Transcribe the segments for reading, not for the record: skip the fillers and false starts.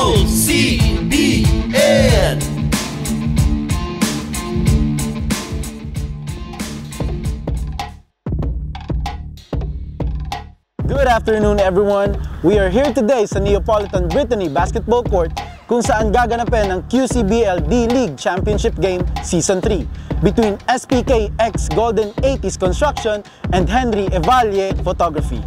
QCBL. Good afternoon everyone! We are here today sa Neapolitan Brittany Basketball Court kung saan gaganapin ang QCBL D-League Championship Game Season 3 between SPK X Golden 80s Construction and Henry Evalle Photography.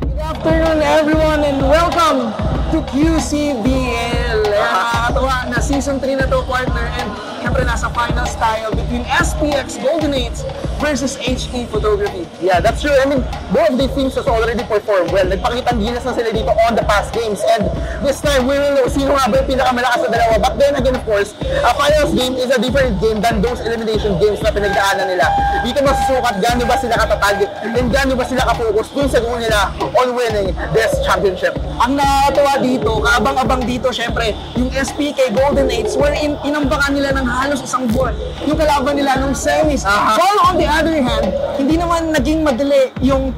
Good afternoon everyone and welcome to QCBL. Nakakatawa na season 3 na to, partner, and syempre nasa finals tayo between SPX Golden 8s versus HE Photography. Yeah, that's true. I mean, both of the teams has already performed well. Nagpakitang gilas na sila dito on the past games. And this time, we will know sino nga ba yung pinakamalakas sa dalawa. But then again, of course, a finals game is a different game than those elimination games na pinagdaanan nila. Dito masusukat gaano ba sila katatag and gaano ba sila ka-focus dun sa goal nila on winning this championship. Ang nakakatawa dito, kaabang-abang dito, syempre, yung SPK Golden 8s wherein inambakan nila ng halos isang buwan yung kalaban nila nung semis. While on the other hand, hindi naman naging madali yung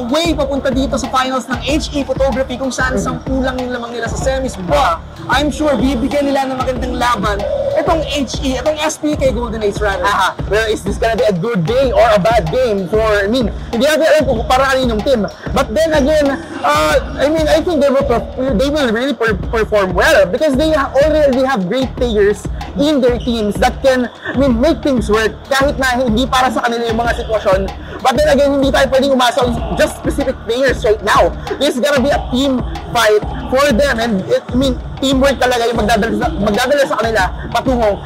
way papunta dito sa finals ng HE Photography kung saan isang kulang yung lamang nila sa semis. But I'm sure bibigyan nila ng magandang laban itong HE, itong SPK Golden 8s rather. Well, is this gonna be a good day or a bad game for, I mean, hindi natin alam kung para kaninong team. But then again, I mean, I think they will really perform well because they already have great players in their teams that can, I mean, make things work kahit na hindi para sa kanila yung mga sitwasyon. But then again, hindi tayo pwedeng umasa on just specific players right now. This is gonna be a team fight for them, and I mean, teamwork talaga yung magdadala sa kanila patungong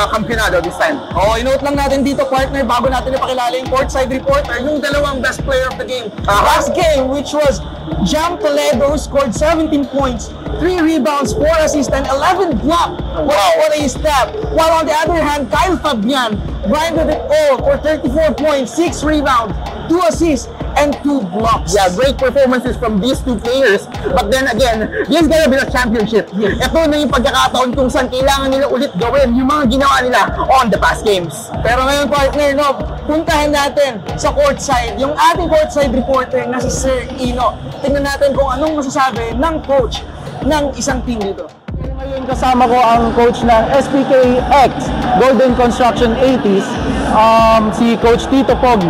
kampionado this time. I-note lang natin dito, partner, bago natin ipakilala yung courtside reporter, yung dalawang best player of the game. Last game, which was Jam Toledo, who scored 17 points, 3 rebounds, 4 assists, and 11 blocks. Wow, what a step! While on the other hand, Kyle Fabian grinded it all for 34 points, 6 rebounds, 2 assists, and 2 blocks. Yeah, great performances from these two players. But then again, this is gonna be a championship. Ito na yung pagkakataon kung saan kailangan nila ulit gawin yung mga ginawa nila on the past games. Pero ngayon, partner, no, puntahan natin sa courtside. Yung ating courtside reporter na si Sir Ino. Tingnan natin kung anong masasabi ng coach ng isang team dito. Ngayon kasama ko ang coach ng SPK X Golden Construction 80s, si Coach Tito Pogi.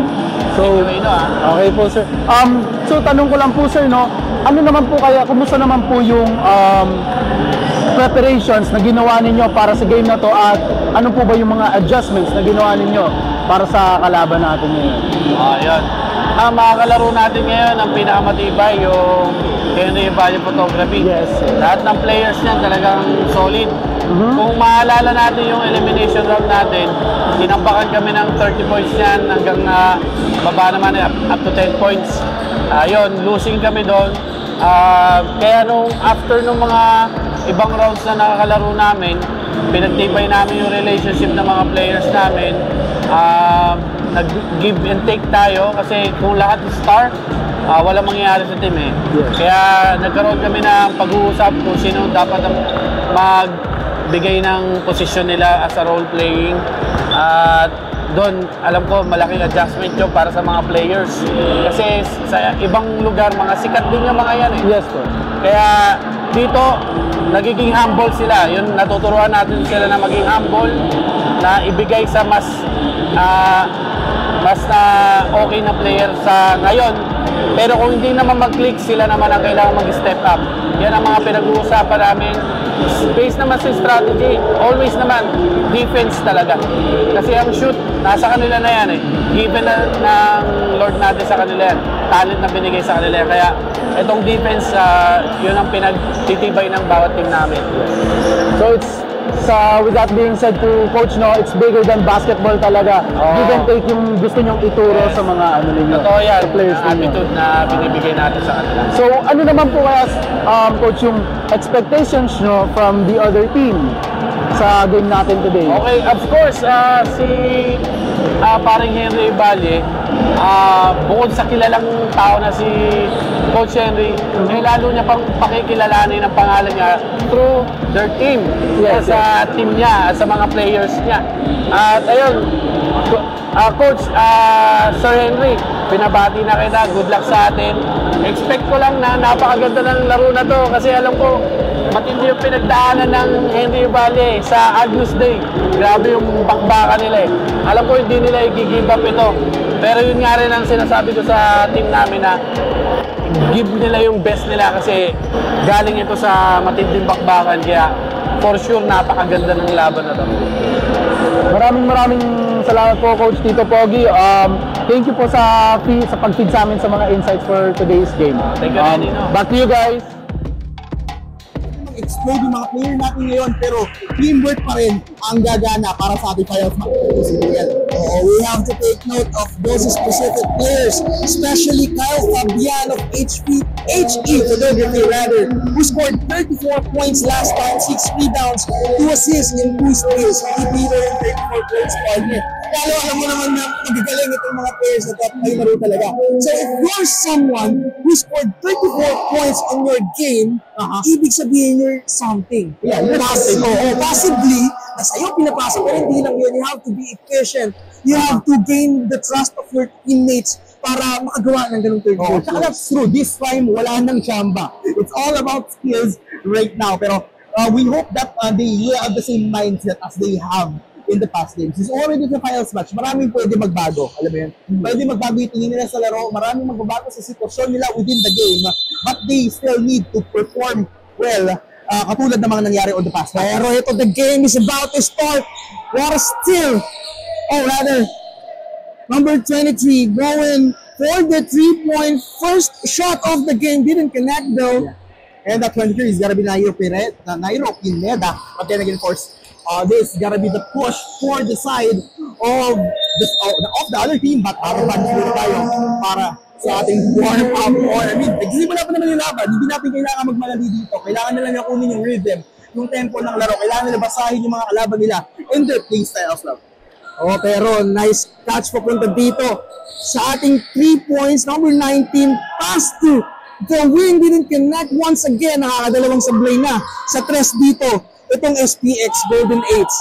So, okay po sir. So tanong ko lang po sir, no, ano naman po kaya, kumusta naman po yung preparations na ginawa ninyo para sa game na to at ano po ba yung mga adjustments na ginawa ninyo para sa kalaban natin ngayon? Ayan. Ang mga kalaro natin ngayon, ang pinakamatibay yung Henry Evalle Photography. Yes, sir. Lahat ng players niyan talagang solid. Kung maalala natin yung elimination round natin, tinambakan kami ng 30 points yan hanggang baba naman up to 10 points. Yun, losing kami doon. Kaya nung after nung mga ibang rounds na nakakalaro namin, pinagtibay namin yung relationship ng mga players namin. Nag-give and take tayo kasi kung lahat star, walang mangyayari sa team eh. Kaya nagkaroon kami ng pag-uusap kung sino dapat magbigay ng posisyon nila as a role playing. At doon, alam ko, malaking adjustment yun para sa mga players. Kasi sa ibang lugar, mga sikat din yung mga yan eh. Yes po. Kaya dito, nagiging humble sila. Yun, natuturuan natin sila na maging humble, na ibigay sa mas okay na player sa ngayon. Pero kung hindi naman mag-click, sila naman ang kailangan mag-step up. Yan ang mga pinag-uusapan namin. Based naman sa strategy, always naman, defense talaga. Kasi ang shoot, nasa kanila na yan eh. Given ng Lord natin sa kanila yan. Talent na binigay sa kanila yan. Kaya itong defense, yun ang pinagtitibay ng bawat team namin. So with that being said to Coach, no, it's bigger than basketball talaga. Give and take yung gusto nyong ituro sa mga ninyo. Totoo yan, sa players ninyo. attitude na binibigay natin sa kanila. So ano naman po kaya, Coach, yung expectations nyo from the other team sa game natin today? Okay, of course, si paring Henry Evalle, bukod sa kilalang tao na si Coach Henry, lalo niya pang pakikilalanin ang pangalan niya through their team. Sa team niya, sa mga players niya. At ayun, Coach, Sir Henry, pinabati na kita. Good luck sa atin. Expect ko lang na napakaganda ng laro na to kasi alam ko matindi yung pinagdaanan ng Henry Valle sa Agnus Day. Grabe yung bakbakan nila eh. Alam ko hindi nila i-give up ito. Pero yun nga rin ang sinasabi ko sa team namin na give nila yung best nila kasi galing ito sa matinding bakbakan. Kaya for sure napakaganda ng laban na to. Maraming salamat po, Coach Tito Pogi. Thank you po sa pag-feed sa amin sa mga insights for today's game. Thank you, Nino. Back to you guys. Explode yung mga player natin ngayon, pero teamwork pa rin ang gagana para sa ating finals match. We have to take note of those specific players, especially Kyle Fabian of HE Photography rather, who scored 34 points last time, 6 rebounds, 2 assists in 2 steals. He beat her in 34 points partner. Kaya alam mo naman na magagaling itong mga players na top ay laro talaga. So if you're someone who scored 34 points in your game, ibig sabihin you're something. Yeah, you're something. Possibly, na sa'yo pinapasa, pero hindi lang yun. You have to be efficient. You have to gain the trust of your teammates para makagawa ng ganung third goal. That's true. This time, wala nang chamba. It's all about skills right now. Pero we hope that they have the same mindset as they have in the past games. It's already the finals match. Maraming pwede magbago. Alam mo yun? Pwede magbago yung tingin nila sa laro. Maraming magbabago sa sitwasyon nila within the game. But they still need to perform well. Katulad ng mga nangyari on the past. Pero ito, the game is about to start. What a steal. Number 23 going for the 3-point first shot of the game. Didn't connect though. And that 23 is gonna be Nairo Pineda. But then again, of course, this is gonna be the push for the side of the other team. But punch dito tayo para sa ating warm-up. Nagsimula pa naman yung laban. Hindi natin kailangan magmalali dito. Kailangan nila niya kunin yung rhythm, yung tempo ng laro. Kailangan nila basahin yung mga kalaban nila in their play style as well. Pero nice catch papunta dito sa ating 3 points. Number 19, pass to the wing, didn't connect once again. Nakakadalawang sablay na sa tres dito. Itong SPX Golden Eights.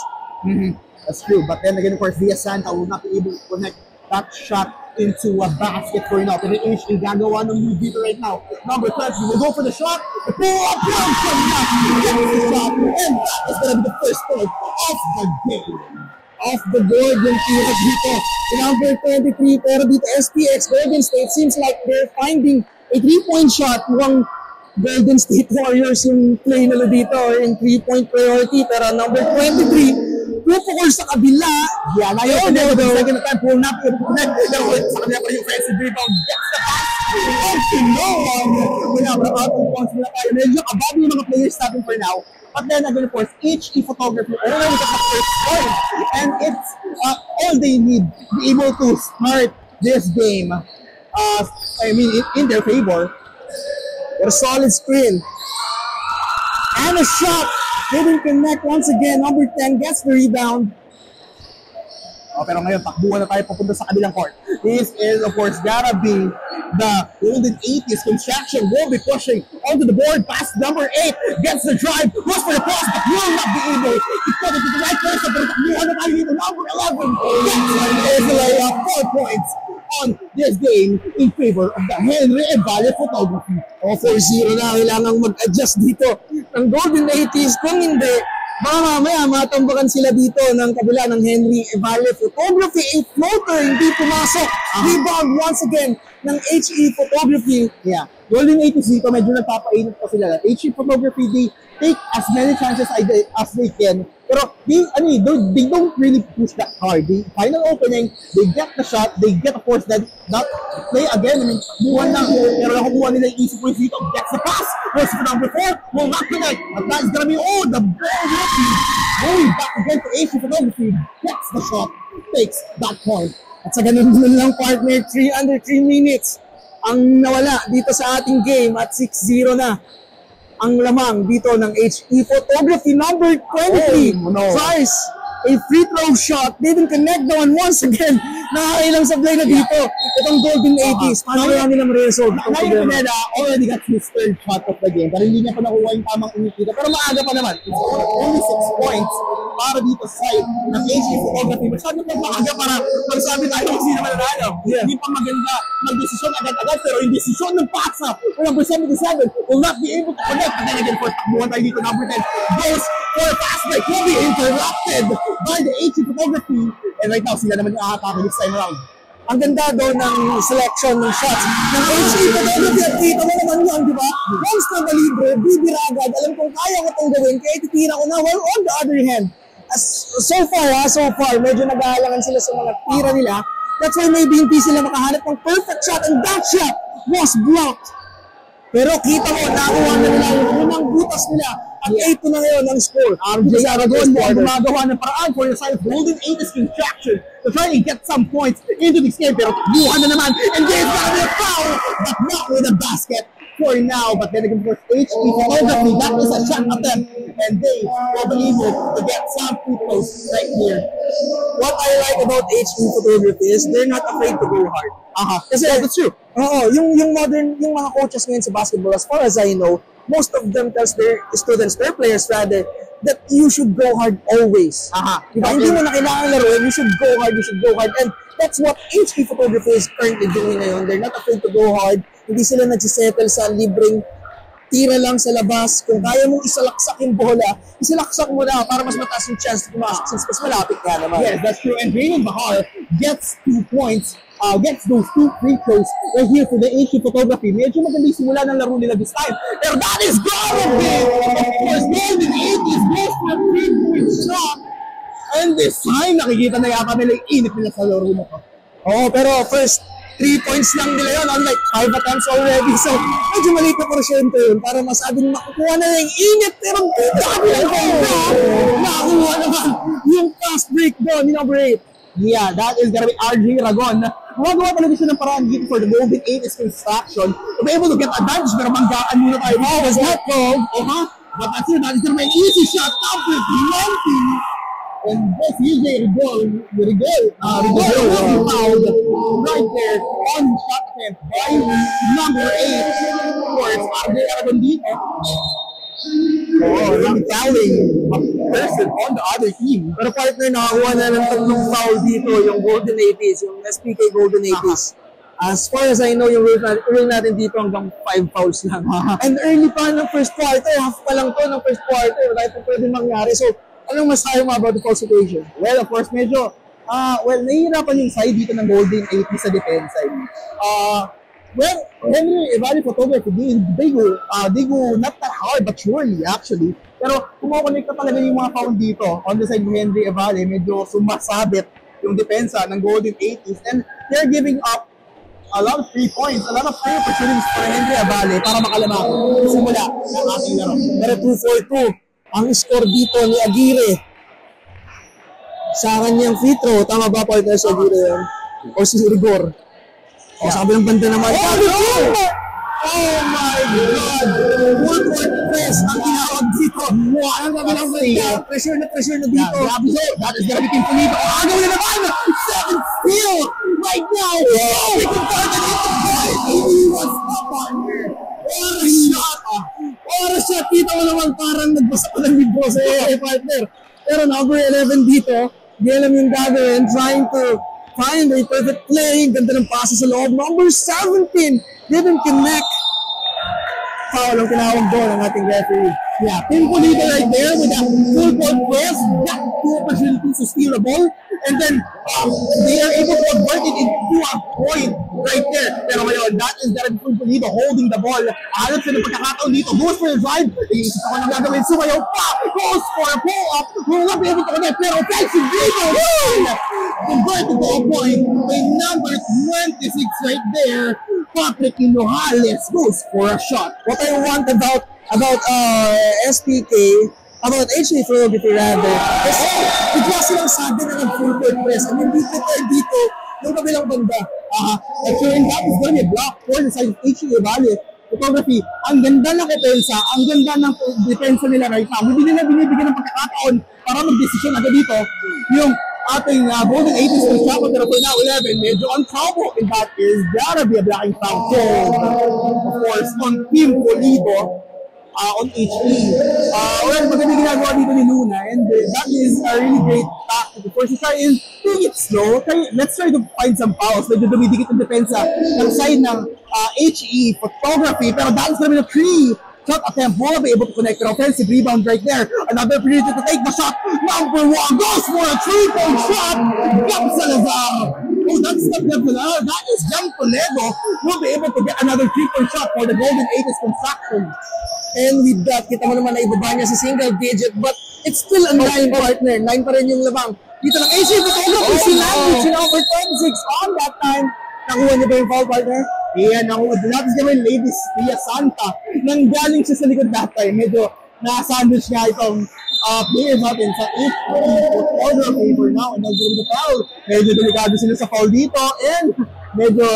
That's true. But then again, of course, Via Santa will not be able to connect that shot into a basket for now. Pero yung gagawa ng move dito right now. Number 20 will go for the shot. The pull-up from Matt. Gets the shot. And that is going to be the first point of the game. Off the board yung tira dito. Number 23, pero dito SPX Golden State seems like they're finding a 3-point shot. Mukhang Golden State Warriors yung play nila dito or in 3-point priority. Pero number 23, pupukol sa kabila. Yeah, na yun. Second time, pull not able to connect. Sa kanila pa yung offensive rebound. Gets the pass. Wala, out of bounds nila tayo. Medyo above yung mga players natin for now. But then again, of course, HE Photography already got the first point. And it's all they need to be able to start this game in their favor. A solid screen. And a shot. Didn't connect once again. Number 10 gets the rebound. Pero ngayon, takbuhan na tayo papunta sa kabilang court. This is, of course, gotta be the Golden 80s construction. Will be pushing onto the board. Pass number 8. Gets the drive. Goes for the cross, but will not be able to put it to the right person. Pero takbuhan na tayo dito. Number 11 gets the layup. 4 points on this game in favor of the Henry Valle Photography. 4-0 na. Kailangang mag-adjust dito ng Golden 80s. Kung hindi, baka mamaya matambakan sila dito ng kabila ng Henry Valle Photography. A floater, hindi pumasok. Rebound once again ng HE Photography. Yeah. Golden 80s dito, medyo nagpapainit pa sila. HE Photography, they take as many chances as they can. Pero they don't really push that hard. The final opening, they get the shot, they get, of course, that play again. Buwan lang. Pero nakukuha nila yung easy points dito. Gets the pass. Goes for number 4. Will not connect. But that is gonna be, the ball rookie. Going back again to HE Photography. Gets the shot. Takes that point. At sa ganun lang, partner, under 3 minutes ang nawala dito sa ating game at 6-0 na ang lamang dito ng HE Photography. Number 23 tries a free throw shot. Didn't connect the one once again. Nakakailang sablay na dito. Itong Golden 80s. Paano kaya nilang resolve itong Ngayon, problema? Pineda already got his third shot of the game, pero hindi niya pa nakuha yung tamang init dito. Pero maaga pa naman. It's only 6 points para dito sa side ng HE Photography. Masyado pa maaga para magsabi tayo kung sino mananalo. Hindi pa maganda mag-desisyon agad-agad, pero yung desisyon ng pasa for number 77 will not be able to connect. And then again, for takbuhan tayo dito, number 10 goes for a fast break. Will be interrupted by the HE Photography. And right now, sila naman yung ahatake this time around. Ang ganda daw ng selection ng shots ng HE Photography at kita mo naman yun, di ba? Once na malibre, bibira agad. Alam kong kaya ko itong gawin, kaya titira ko na. Well, on the other hand, so far, medyo nag-aalangan sila sa mga tira nila. That's why maybe hindi sila makahanap ng perfect shot, and that shot was blocked. Pero kita mo, nakuha na nila yung unang butas nila. At 8 na ngayon ang score. RJ Aragon mo ang gumagawa ng paraan for the side of Golden 80s construction to try and get some points into this game. Pero takbuhan na naman. And there's gonna be a foul, but not with a basket for now. But then again, for HE Photography, that is a shot attempt. And they will be able to get some free throws right here. What I like about HE Photography is they're not afraid to go hard. Kasi that's true. Oo, yung mga coaches ngayon sa basketball, as far as I know, most of them tells their students, their players rather, that you should go hard always. Diba? Hindi mo na kailangan laruin, you should go hard. And that's what HE Photography is currently doing ngayon. They're not afraid to go hard. Hindi sila nagsisettle sa libreng tira lang sa labas. Kung kaya mong isalaksak yung bola, isalaksak mo na para mas mataas yung chance na pumasok since mas malapit ka naman. Yes, that's true. And Raymond Bahar gets 2 points. Gets those 2 free throws right here for the HE Photography. Medyo maganda yung simula ng laro nila this time. Pero that is gonna be, of course, Golden 80s goes for a 3-point shot. And this time, nakikita na yata nila yung init nila sa laro na to. Oo, pero first 3 points lang nila yun, unlike 5 attempts already. So, medyo maliit na porsyento yun para masabing makukuha na yung init. Pero nakakuha naman yung fast break doon, yung number 8. Yeah, that is gonna be RJ Ragon. Gumagawa talaga siya ng paraan dito for the Golden 80s construction to be able to get advantage, pero manggaan muna tayo. Oh, was that called? But that's it, that is gonna be an easy shot, number 20. And this UJ Rigol will be fouled right there on the shot attempt by number 8. Of course, RJ Ragon dito. Yung fouling a person on the other team. Pero partner, nakakuha na ng 3 foul dito, yung Golden 80s, yung SPK Golden 80s. As far as I know, yung rule natin dito hanggang 5 fouls lang. And early pa ng first quarter, half pa lang to ng first quarter, wala ito pwede mangyari. So, anong masasabi mo about the foul situation? Well, of course, medyo, nahihirapan yung side dito ng Golden 80 sa defense side. Well, Henry Evali Photography, they go not that hard, but surely, actually. Pero kumokonect ka talaga yung mga foul dito on the side of Henry Evali, medyo sumasabit yung depensa ng Golden 80s. And they're giving up a lot of 3 points, a lot of free opportunities for Henry Evali para makalamak simula ng ating laro. Pero 2-4-2, ang score dito ni Aguirre sa kanyang free throw. Tama ba partner si Aguirre yun? O si Rigor? O sa kabilang banda naman. Oh my God! One-point press ang tinawag dito. Ang kabilang banda. Pressure na dito. That is gonna be Kim Pulido. Agaw na naman! 7 steal! Right now! We can target it! He was up on her. What a shot! What a shot! Kita mo naman parang nagbasa pa ng libro sa partner. Pero number 11 dito, di alam yung gagawin, trying to find a perfect play. Ganda ng pasa sa loob. Number 17 didn't connect. Foul ang tinawag doon ng ating referee. Yeah, Kim Pulido right there with a full-court press. Got 2 opportunities to steal the ball. And then, they are able to convert it into a point right there. Pero ngayon, that is Darren Pulido holding the ball. Hanap siya ng pagkakataon dito. Goes for the drive. Iisip ako nang gagawin. Sumayaw pa. Goes for a pull-up. Will not be able to connect. Pero offensive rebound. Converted to a point by number 26 right there. Patrick Inojales goes for a shot. What I want about SPK, about HE Photography rather, is bigla silang sabi na ng full court press. And hindi prepared dito yung kabilang banda. And sure, and that is going to be a block for the side of HE Evali Photography. Ang ganda ng depensa, ang ganda ng depensa nila right now. Hindi nila binibigyan ng pagkakataon para mag-desisyon agad dito. yung ating Golden 80s construction, pero for now 11, medyo on trouble, and that is gotta be a blocking foul. So, of course, on Team Pulido, on HE. Well, maganda ginagawa dito ni Luna, and that is a really great tactic. Of course, try is doing it slow. Let's try to find some fouls. Medyo dumidikit ang depensa ng side ng HE photography, pero that's gonna be the 3-shot attempt. Won't be able to connect an offensive rebound right there. Another opportunity to take the shot. Number 1 goes for a 3-point shot. Gab Salazar. Oh, that's not Gab Salazar. That is Jan Toledo. Will be able to get another 3-point shot for the Golden 80s construction. And with that, kita mo naman na ibaba niya sa single digit, but it's still a 9 partner. 9 pa rin yung labang. Dito ng AC photography, si Landwich, number 26 on that time. Nakuha niya ba yung foul partner? Yeah, nakuha. Lapis niya ba yung Ladies Via Santa. Nanggaling siya sa likod that time. Medyo na-sandwich nga itong players natin sa 8th photography for now. And nagkaroon the foul. Medyo delikado sila sa foul dito. And medyo,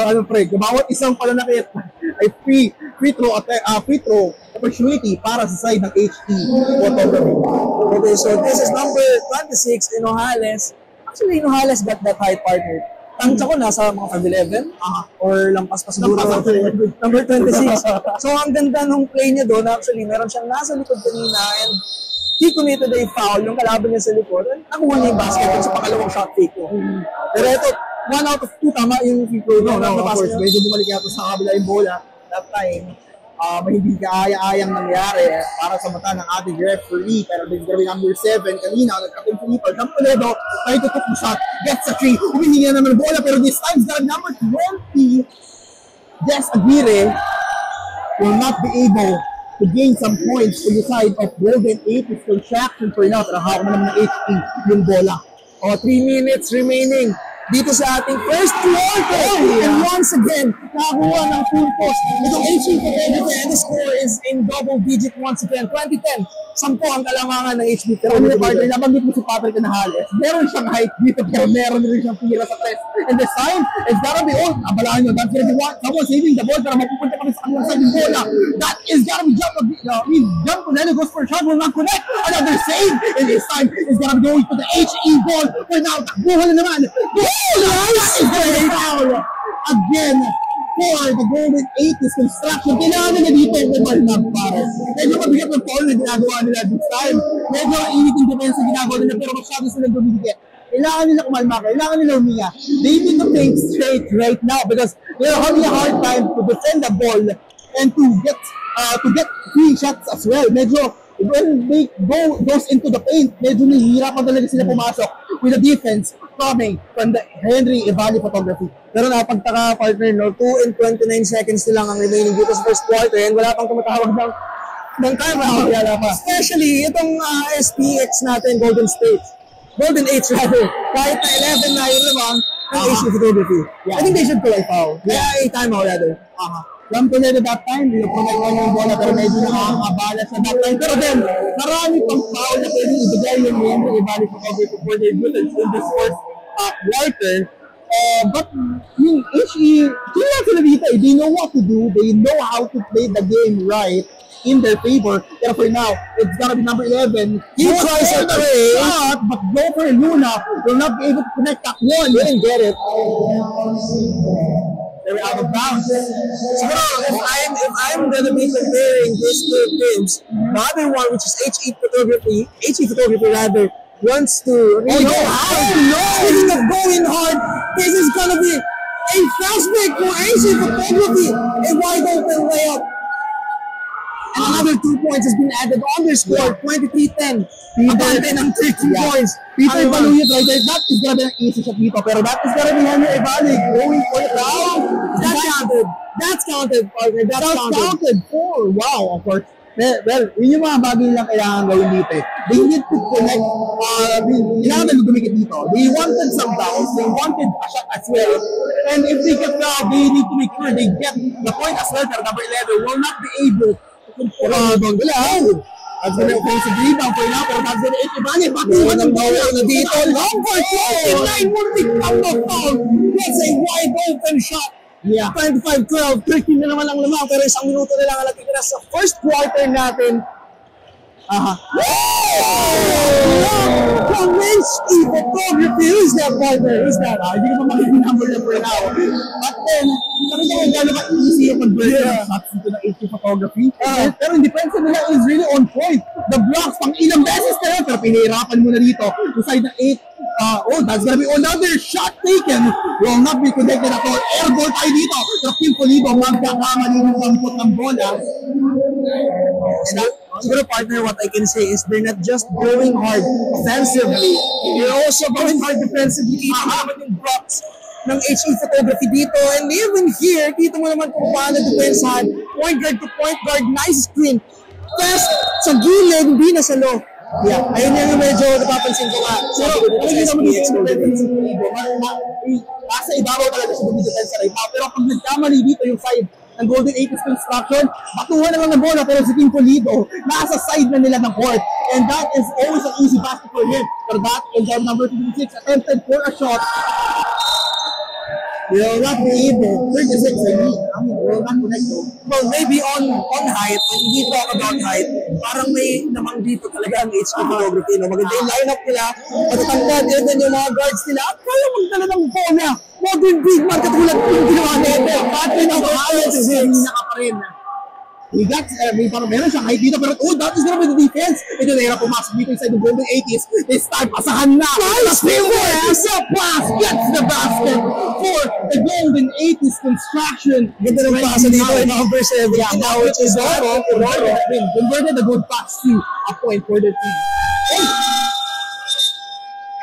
bawat isang pananakit ay free throw opportunity para sa side ng HE photography. Okay, so this is number 26, Hinojales. Actually, Hinojales got that high partner. Tansya ko nasa mga 5'11", or lampas pa siguro. Number 26. So, ang ganda ng play niya doon, actually, meron siyang nasa likod kanina, and he committed a foul, yung kalaban niya sa likod, and nakuha niya yung basket sa pangalawang shot fake ko. Pero ito, 1 out of 2, tama yung free throw. No, of course. Medyo bumalik yata sa kabila yung bola. That time, hindi kaaya-ayang nangyari para sa mata ng ating referee. Pero this is gonna be number 7. Kanina, nagkakong Felipe. Jean Toledo, try to took the shot, gets a 3. Humihingi na naman ng bola, pero this time, number 20, Jess Aguirre will not be able to gain some points on the side of Golden 80s construction for now. Pero hawak naman ng HE yung bola. 3 minutes remaining dito sa ating first quarter. And once again, nakakuha ng full post. Itong HE photography, and the score is in double digit once again. 2010, 10 ang kalamangan ng HB. Pero may partner, nabanggit mo si Patrick Canales. Meron siyang height dito, pero meron rin siyang tira sa press. And this time, it's gotta be on. Abalaan nyo, that's gonna be someone saving the ball, pero mapupunta kami sa kanilang side ng bola. That is gotta be Jump Toledo goes for a shot, will not connect. Another save, and this time, it's gotta be going to the HE ball. For now, takbuhan na naman. Nice! Foul! Again, for the Golden 80s construction. Kailangan nila dito yung kumalmag para. Medyo mabigat ng foul na ginagawa nila this time. Medyo init yung defense na ginagawa nila, pero masyado silang dumidikit. Kailangan nila kumalmag, kailangan nila huminga. They need to think straight right now because they're having a hard time to defend the ball and to get free shots as well. Medyo when they goes into the paint, medyo nahihirapan talaga sila pumasok with the defense coming from the Henry Evali photography. Pero napagtaka, partner, 2 and 29 seconds lang ang remaining dito sa first quarter, and wala pang tumatawag ng timeout. Especially itong SPX natin, Golden 8 rather. Kahit na 11 na yung lamang ng HE photography. I think they should pull a foul. Kaya a timeout rather. Jump Toledo that time, hindi ko nagkaroon yung bola, pero medyo nakakabala sa that time. Pero then, marami pang foul na pwede ibigay yung Henry Evali photography for their good in this first quarter. But yung HE, sila sila dito, they know what to do, they know how to play the game right in their favor. Pero for now, it's gonna be number 11. He tries a three, but Gopher Luna will not be able to connect that one. He didn't get it. They're out of bounds. So, if I'm gonna be comparing these two teams, the other one, which is HE photography rather, wants to really go hard. Speaking of going hard, this is gonna be a fast break for HE photography. A wide open layup. And another 2 points has been added on their score, 23-10. Abante ng 13 points. Peter Baluyot right there. That is gonna be an easy shot dito. Pero that is gonna be Henry Evali going for it now. That's counted, partner. That's counted for. Wow, of course. Well, yun yung mga bagay lang kailangan gawin dito. They need to connect. Kailangan na gumikit dito. They wanted some downs. They wanted a shot as well. And if they get now, they need to make sure they get the point as well. Pero number 11 will not be able to control the ball. That's gonna offensive rebound for now, pero that's gonna Evali. Batuhan ng ball na dito. Number 29 will become the foul. That's a wide open shot. Yeah. 25-12, 13 na naman ang lamang, pero isang minuto na lang ang natitira sa first quarter natin. From HE Photography, who's that partner? Who's that? Hindi ko pa makikita number na for now. But then, nakita ko gano'n ka-easy yung mag-break shots dito ng HE Photography. Pero yung defense nila is really on point. The blocks, pang ilang beses na yun, pero pinahirapan mo na dito. Inside the 8, that's gonna be another shot taken. Will not be connected at all. Air ball tayo dito. Pero Kim Pulido, magkakamali ng kampot ng bola. Siguro partner, what I can say is they're not just going hard offensively, they're also going hard defensively. Kita mo naman yung blocks ng HE Photography dito. And even here, kita mo naman kung paano depensahan. Point guard to point guard, nice screen. Fast sa gilid, hindi na sa low. Yeah, ayun yung medyo napapansin ko nga. So, Hindi naman dito sa Pulido. Nasa ibabaw talaga siya dito sa right now. Pero pag nagkamali dito yung side ng Golden 80s construction, batuhan na lang ng bola, pero si Kim Pulido, nasa side na nila ng court. And that is always an easy basket for him. But that is number 56, attempted for a shot. will not be able, 36, will not connect to. well, maybe on height, when we talk about height, parang may namang dito talaga ang HE Photography. No? Maganda yung lineup nila, matatangkad, even yung mga guards nila, at kaya magdala ng bola. Modern big man, katulad yung ginawa nito. Pati ng Hindi ka pa rin. We got, meron siyang height dito, pero that is gonna be the defense. Ito na hirap pumasok dito inside the Golden 80s. This time, pasahan na. Nice As a pass gets the basket for the Golden 80s construction. ganda ng pasa dito in number 7. Yeah, Now, which is Oro. converted a good pass to a point for the team.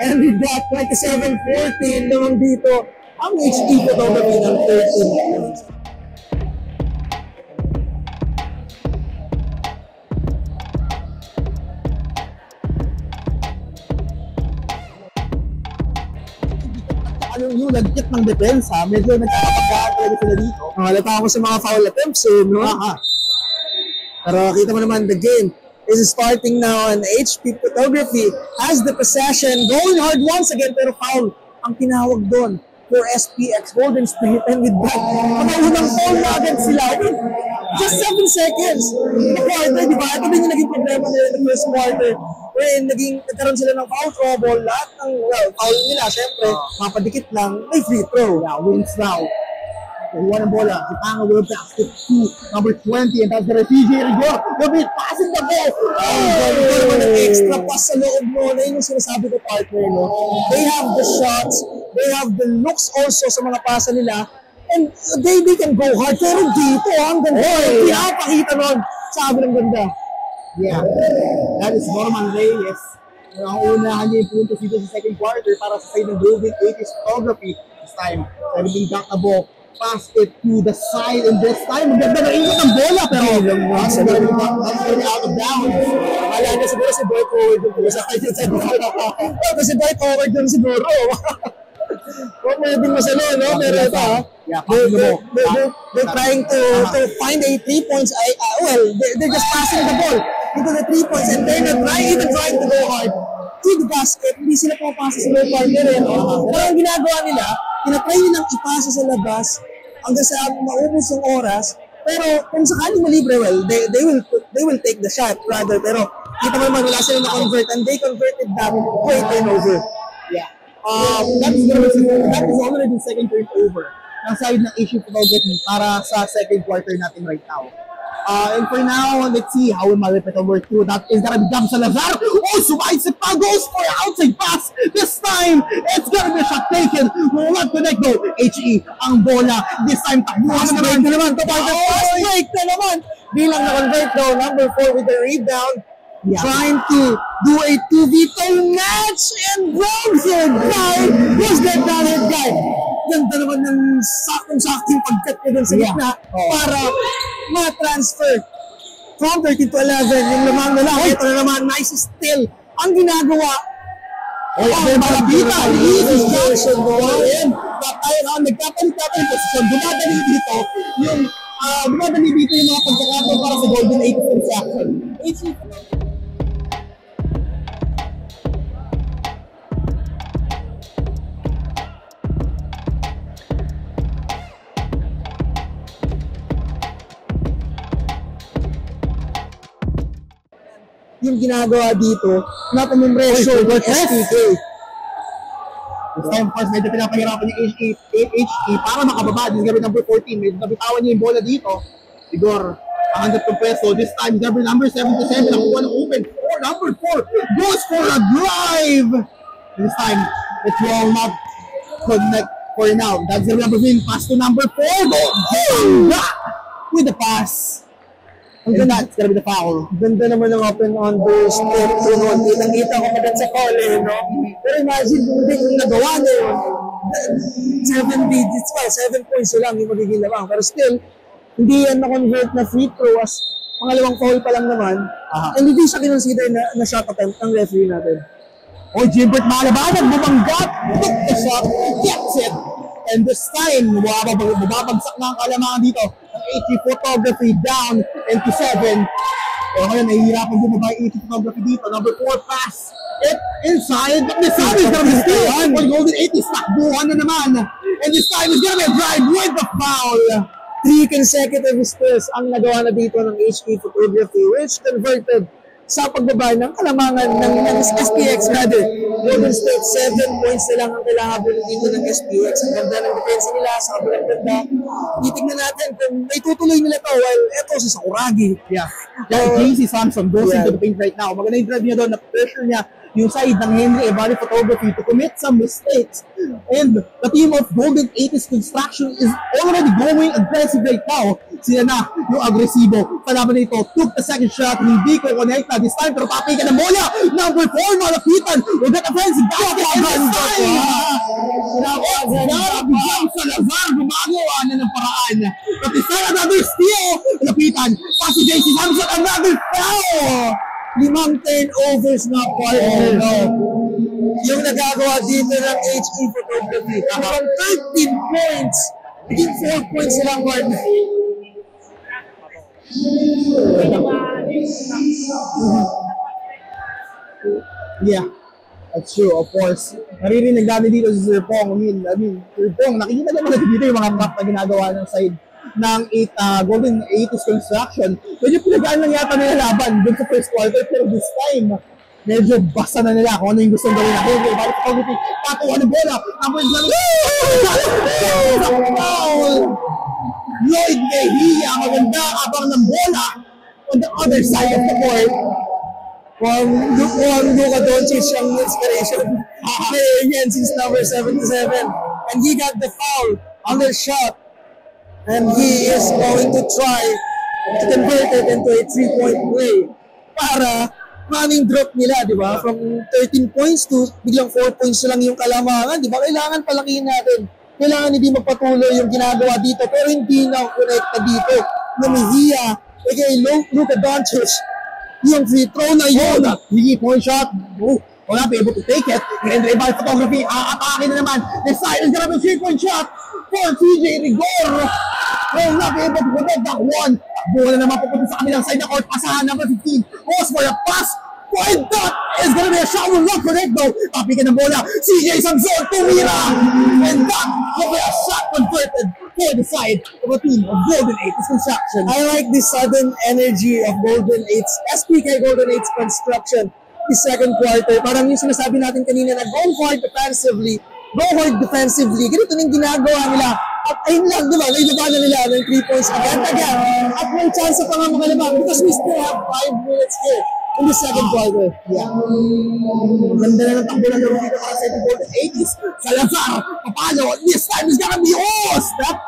And with that, 27-14 naman dito, ang HE Photography ng 13 points. Ano yung lagkit ng depensa, medyo nagkakapagkaan talaga sila dito. Halata ako sa mga foul attempts, no? Pero kita mo naman, the game is starting now and HP Photography has the possession, going hard once again, pero foul ang tinawag doon for SPX Golden State. And with that, unang foul na agad sila. Just 7 seconds. The quarter, di ba? Ito din yung naging problema nila in the first quarter. Wherein nagkaroon sila ng foul trouble. Lahat ng foul nila, syempre, mapadikit lang, may free throw. Yeah, wins now. One bola, si Panga will pass it to number 20, and that's the TJ Rigor. He'll be passing the ball. Ito naman ang extra pass sa loob mo. Na yun yung sinasabi ko, partner, no? They have the shots, they have the looks also sa mga pasa nila, and they can go hard. Pero dito, ang ganda. Pinapakita nun. Sabi ng ganda. Yeah, that is Norman Reyes. Ang unahan niya yung puntos dito sa second quarter para sa side ng Golden 80s Photography. This time, 17 got the ball. Pass it to the side, and this time, maganda na ikot ng bola, pero that's already out of bounds. Kala niya siguro si Dwight Howard yung sa kanya sa bola. Pero si Dwight Howard yung siguro. Huwag mo natin masalo, no? Pero ito, ha? They're trying to find a 3 points. They're just passing the ball into the 3 points, and they're not even trying to go hard to the basket. Hindi sila pumapasa sa low partner. Pero ang ginagawa nila, tinatry nilang ipasa sa labas hanggang sa maubos yung oras. Pero kung sakaling malibre, well, they will take the shot rather. Pero kita mo naman, wala sila na-convert, and they converted that great turnover. Yeah. That is already the second turnover ng side ng HE Photography para sa second quarter natin right now. And for now, let's see how malipit ang work through. That is gonna be Gab Salazar. Oh, sumait si Pa, goes for an outside pass. This time, it's gonna be a shot taken. Will not connect though. HE, ang bola. This time, takbuhan na naman. Fast break na naman. Bilang na-convert daw, number 4 with the rebound. Yeah. Trying to do a 2v2 match, and grabs your guy. Who's that downhead guy? Ganda naman ng saktong-saktong pagkat niya dun sa gitna para ma-transfer from 13 to 11. Yung lamang na lang, ito na naman, nice steal. Ang ginagawa, Malapita, easy Johnson going in. Nagkapalit-kapalit posisyon. Dumadali dito yung mga pagkakataon para sa Golden 80s transaction. yung ginagawa dito na pumimpresyo ng SPK. This time, of course, medyo pinapahirapan yung HE para makababa. This is gamit number 14. Medyo nabitawan niya yung bola dito. Igor, hangat ng pwesto. This time, number 77. Nakuha ng open. Number 4 goes for a drive. This time, it will not connect for now. That's the number 3. Pass to number 4. With the pass. And that's gonna be the foul. Ganda naman ng open on the step through noon. Kitang-kita ko agad sa call no? Pero imagine kung nagawa na yun. 7 digits pa, 7 points lang yung magiging lamang. Pero still, hindi yan na-convert na free throw as pangalawang foul pa lang naman. And hindi siya kinonsider na shot attempt ng referee natin. Gilbert Malabanag, bumanggap, took the shot, gets it. And this time, bumabagsak na ang kalamangan dito. Ang 80 photography down into 7. Pero ngayon, nahihirapan bumaba yung 80 photography dito. Number 4 pass. It inside. But this time is going to be still on. Golden 80 takbuhan na naman. And this time is going to be a drive with the foul. 3 consecutive steals ang nagawa na dito ng HK Photography, which converted sa pagbaba ng kalamangan ng SPX rather. Golden State, 7 points na lang ang kailangan dito ng SPX. Ang ganda ng depensa nila sa kabilang ganda. Titignan natin kung may tutuloy nila to while eto si Sakuragi. Yeah. JC Samson goes into the paint right now. Maganda yung drive niya doon, na-pressure niya yung side ng Henry Evali Photography to commit some mistakes. And the team of Golden 80s Construction is already going aggressive right now. Sila na yung agresibo. Palaban na ito, took the second shot, hindi ko connecta this time, pero papay ka ng bola. Number 4, malapitan. With that offensive basket, and this time, Narabigyan sa Lazar, gumagawa na ng paraan. But this time, another steal. Malapitan, pass si JC Samson, another foul. 5 turnovers na partner. Yung nagagawa dito ng HE Photography. From 13 points, naging 4 points silang partner. Yeah, that's true, of course. Naririnig namin dito si Sir Pong. I mean, Sir Pong, nakikita naman natin dito yung mga trap na ginagawa ng side ng Golden 80s Construction. Medyo pinagaan lang yata nila laban dun sa first quarter, pero this time, medyo basta na nila kung ano yung gustong gawin natin. Okay, balik photography, patuwa ng bola. Number 7. Foul! Lloyd Mejia, maganda abang ng bola on the other side of the court. Luka Doncic ang inspiration. Player again since number 77. And he got the foul on the shot. And he is going to try to convert it into a 3-point play para maning drop nila, di ba? From 13 points to biglang 4 points lang yung kalamangan, di ba? Kailangan palakihin natin. Kailangan hindi magpatuloy yung ginagawa dito pero hindi na connecta dito. Namihia, kay Luka Doncic, yung free throw na yun. Hindi point shot. Will not be able to take it. And Rebal Photography, atake na naman. This side is gonna be a 3-point shot for CJ Rigor. Will not be able to protect that one. Bola naman pupunta sa kanilang side na court. Pasahan number 15. Goes for a pass. And that is gonna be a shot. Will not connect though. Tapi ka ng bola. CJ Samson tumira. And that will be a shot converted for the side of a team of Golden 8's Construction. I like the sudden energy of Golden 8's, SPK Golden 8's Construction. The second quarter, parang yung sinasabi natin kanina na go hard defensively, ganito na yung ginagawa nila. At ayun lang, diba, naibaba na nila ng 3 points agad-agad. At may chance pa nga makalabang because we still have 5 minutes here in the second quarter. Yeah. Ganda na ng takbo ng laro dito para sa Golden 80s. Salazar, papalo, this time is gonna be step.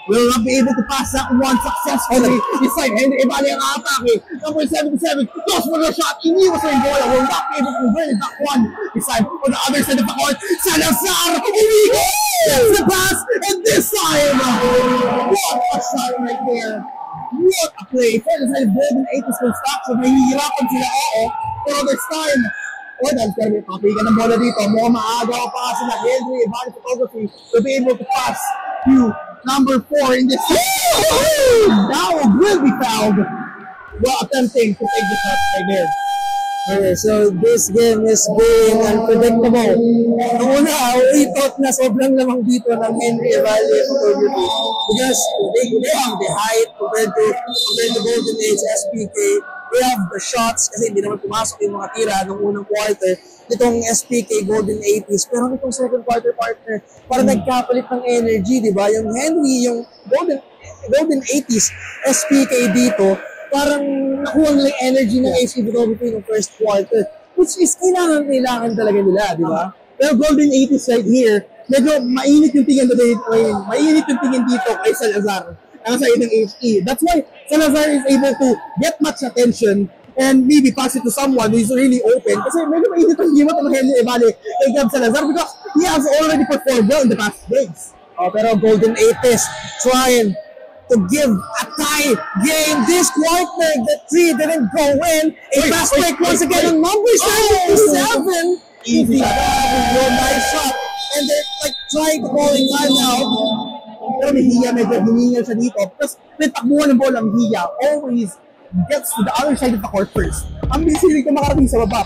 Will not be able to pass that one successfully. This time, Henry Evali ang atake. Number 77, goes for the shot. Iniwas na yung bola. Will not be able to convert that one. This time, on the other side of the court, Salazar, inigo! Gets the pass, and this time, what a shot right there. What a play. For the side of Golden 80's Construction, nahihirapan sila, pero this time, that's gonna be a copy. Ganang bola dito. Mukhang maaga pa sila. Henry Evali Photography will be able to pass to number 4 in this now will be fouled while attempting to take the shot right there. Okay, so this game is being unpredictable. Noong una, we thought na sobrang lamang dito ng Henry Evali Photography because they have the height compared to Golden Age SPK. they have the shots kasi hindi naman pumasok yung mga tira ng unang quarter nitong SPK Golden 80s. Pero nitong second quarter partner, parang nagkapalit ng energy, di ba? Yung Henry, yung Golden 80s SPK dito, parang nakuha nila yung energy ng HC Photography ng first quarter. Which is kailangan talaga nila, di ba? Pero Golden 80s right here, medyo mainit yung tingin dito kay Salazar ang side ng HE. That's why Salazar is able to get much attention and maybe pass it to someone who is really open. Kasi medyo mainit yung gimot ng Henry Evale kay Gab Salazar because he has already performed well in the past days. Pero Golden 80s trying to give a tie game. This quarter, the 3 didn't go in. A fast break once again on number 77. Easy. Nice shot. And they're like trying to call a timeout. Pero may Hiya, medyo hiningal siya dito. Plus, may takbuhan ng bola ang Hiya. Always gets to the other side of the court first. Ang bilis rin ko makarating sa baba.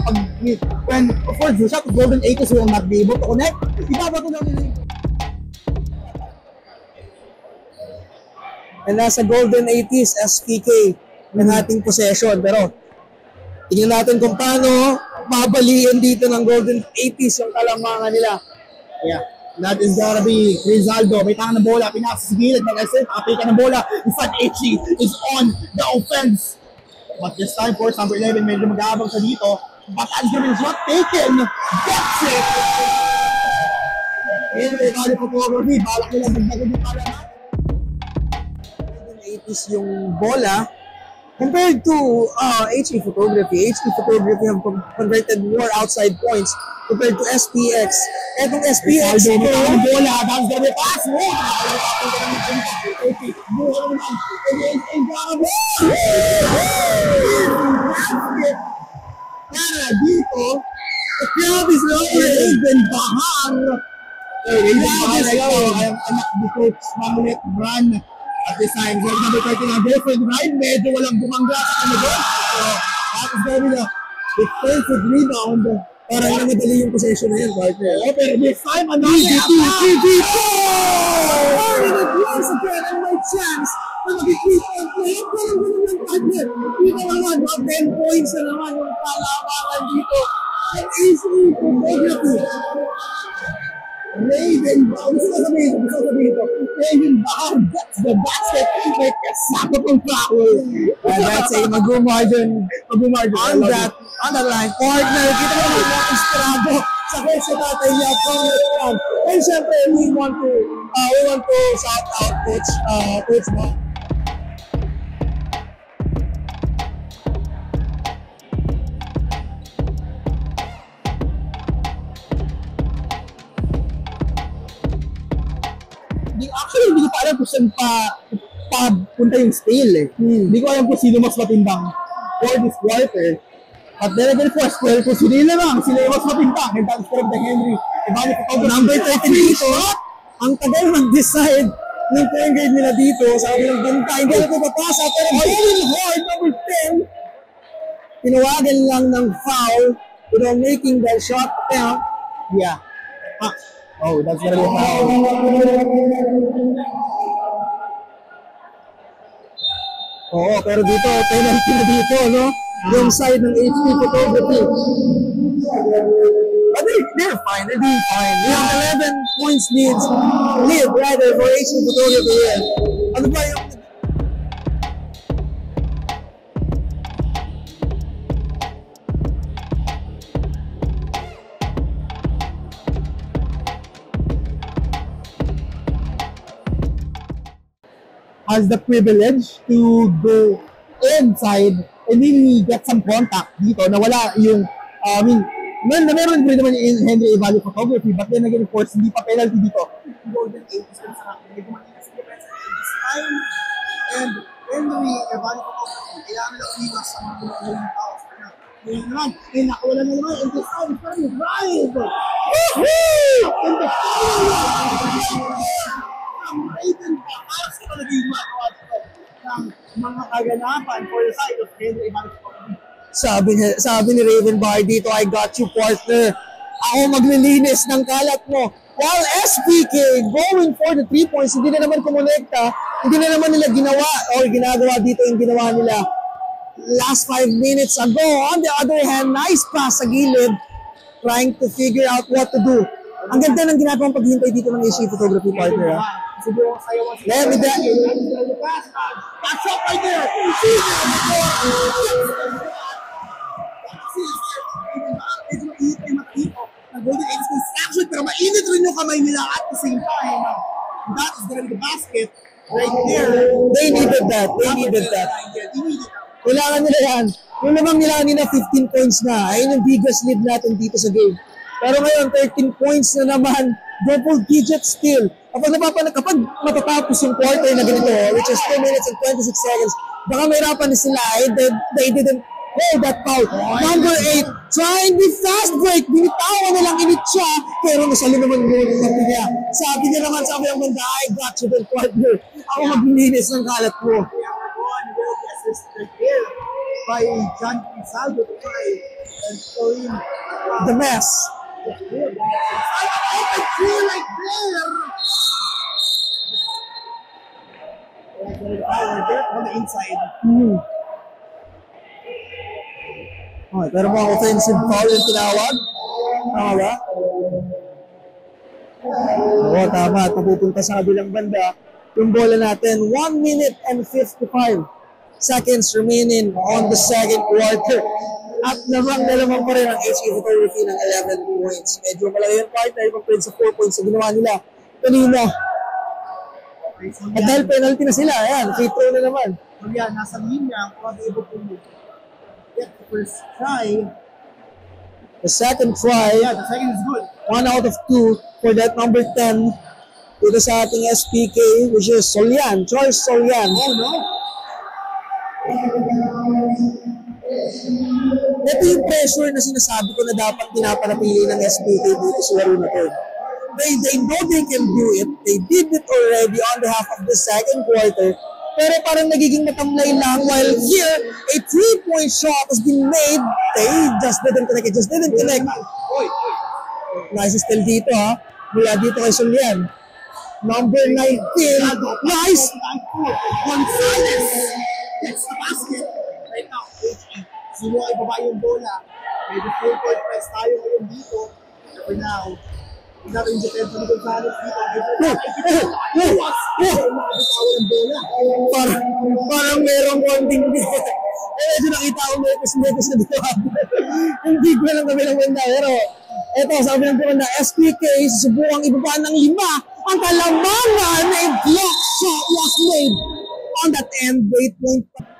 When, of course, the shot of Golden 80s will not be able to connect. Ibabato lang nila yung... And nasa Golden 80s SPK ng ating possession. Pero, tingnan natin kung paano mabaliin dito ng Golden 80s yung kalamangan nila. Yeah. That is gonna be Rizaldo. May tangan ng bola. Pinasa sa gilid. Mag-asip. Apika ng bola. In fact, HE is on the offense. But this time, course, number 11, medyo mag-aabang sa dito. But Angelin is not taken. That's it! Anyway, bali photography. Balak nila magdagod yung pala natin. 80s yung bola compared to HE Photography. HE Photography have converted more outside points compared to SPX. Etong SPX Rizaldo, may tangan ng bola. That's gonna be a pass. Para dito, the crowd is over Raven Bahar. Raven Bahar, anak ni Coach Mamulet Bran. At this time, goal number 13 ang different ride. Medyo walang bumangga sa kanila. So, that is going to be the defensive rebound. Parang namadali yung possession na yan, partner. Pero this time, another attack! Once again, and my chance na mag-3-point play. Parang ganun lang, partner. Dito naman, 10 points na naman yung kalamangan dito. Ang HE Photography. Raven Bahar, Raven Bahar gets the basket, may kasama pang foul. And that's a mag-margin on that line. Partner, kita mo naman yung inspirado sa sa tatay niya from the ground. And syempre, we want to shout out Coach Mo. Actually, hindi ko pa alam kung saan pa punta yung stale eh. Hindi ko alam kung sino mas matimbang for this quarter. But then again, first quarter, kung sino yung mas matimbang. And that's from the Henry. Number 13 dito, ang tagal mag-decide ng point guard nila dito sa kabilang bunta. Hindi na ito papasa, pero going hard, number 10. Tinawagan lang ng foul, making the shot count. Yeah. Oh, that's gonna be a foul. Oo, pero dito, penalty na dito, no? Yung side ng HE Photography. But they're fine. They're doing fine. We have 11 points lead rather for HE Photography here. Ano ba yung... Has the privilege to go inside and really get some contact dito na wala yung, meron rin naman yung Henry Evale Photography, but then again, of course, hindi pa penalty dito. Golden 80s kan sa akin, medyo matigas yung defense at this time, and Henry Evale Photography, kailangan lang iwas sa mga mga tao. Ngayon naman, nakawala na naman, and this time, turn drive! Woohoo! And the Raven Bahar sa talagang magawa dito ng mga kaganapan for the side of Henry Evale Photography. Sabi ni Raven Bahar dito, I got you, partner. Ako maglilinis ng kalat mo. While SPK going for the 3 points, hindi na naman kumonekta, hindi na naman nila ginawa or ginagawa dito yung ginawa nila last 5 minutes ago. On the other hand, nice pass sa gilid, trying to figure out what to do. Ang ganda ng ginagawang paghintay dito ng AC photography partner. Let me that. That's up right there. Golden Eggs construction, pero mainit rin yung kamay nila at the same time. That is gonna be the basket right there. They needed that. They needed that. Kailangan nila yan. Yung namang nila 15 points na. Ayun yung biggest lead natin dito sa game. Pero ngayon, 13 points na naman. Double digit still. Kapag matatapos yung quarter na ganito, which is 2 minutes and 26 seconds, baka mahirapan na sila. They didn't hold that foul. Number 8, trying the fast break. Binitawan na lang init siya, pero nasalo naman yung sabi niya. Sabi niya naman, sabi ng banda, I got you then partner. Ako maglilinis ng kalat mo. By John Pizarro to try and throw in The mess. I feel like there. On the inside. Okay, pero mga offensive foul yung tinawag. Tama ba? Oo, tama. At napupunta sa kabilang banda. Yung bola natin, 1 minute and 55 seconds remaining on the second quarter. At naman pa rin ang HE photography ng 11 points. Medyo malaki yung partner, compared sa 4 points na ginawa nila kanina. At dahil penalty na sila, ayan, free throw na naman. So yeah, nasa linya, was able to get the first try. The second try, Yeah, the second is good. 1 out of 2 for that number 10 dito sa ating SPK, which is Solian, Charles Solian. Oh no! Ito yung pressure na sinasabi ko na dapat pinapanapili ng SPK dito sa laro na to. They know they can do it. They did it already on the half of the second quarter. Pero parang nagiging matamlay lang while here, a 3-point shot has been made. They just didn't connect. It just didn't connect. Nice still dito ha. Mula dito kay Solian. Number 19. Nice! Gonzalez gets the basket. Right now, sino ay baba yung bola. May full court press tayo ngayon dito. For now, natin yung defense ni Gonzalez dito. Parang merong konting medyo nakita ko metos na dito. Hindi ko lang kami ng banda. Pero eto, sabi ng banda, SPK susubukang ibaba ng 5. Ang kalamangan na block shot was made on that end.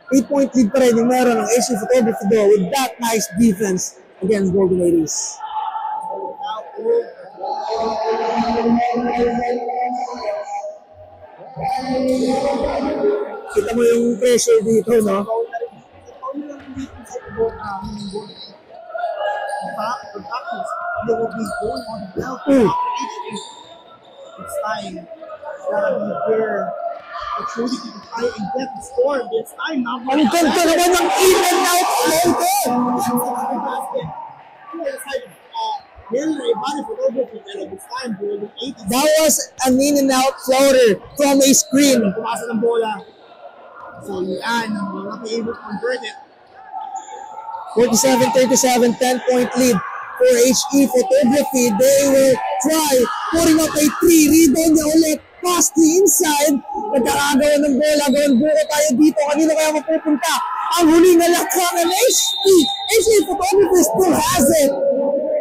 8-point lead pa rin yung meron ng AC photography though with that nice defense against Golden Ladies. Kita mo yung pressure dito, no? It's time. Gotta be there. Truly to try and get the score this time. Ang ganda naman ng in and out floater! That was an in and out floater from a screen. Pumasa ng bola. So yan, not able to convert it. 47-37, 10-point lead for HE Photography. They will try putting up a 3. Rebound niya ulit. Pass the inside. Nagkakagawa ng bola. Gawin buko tayo dito. Kanino kaya mapupunta? Ang huling na lakha ng HE Photography still has it.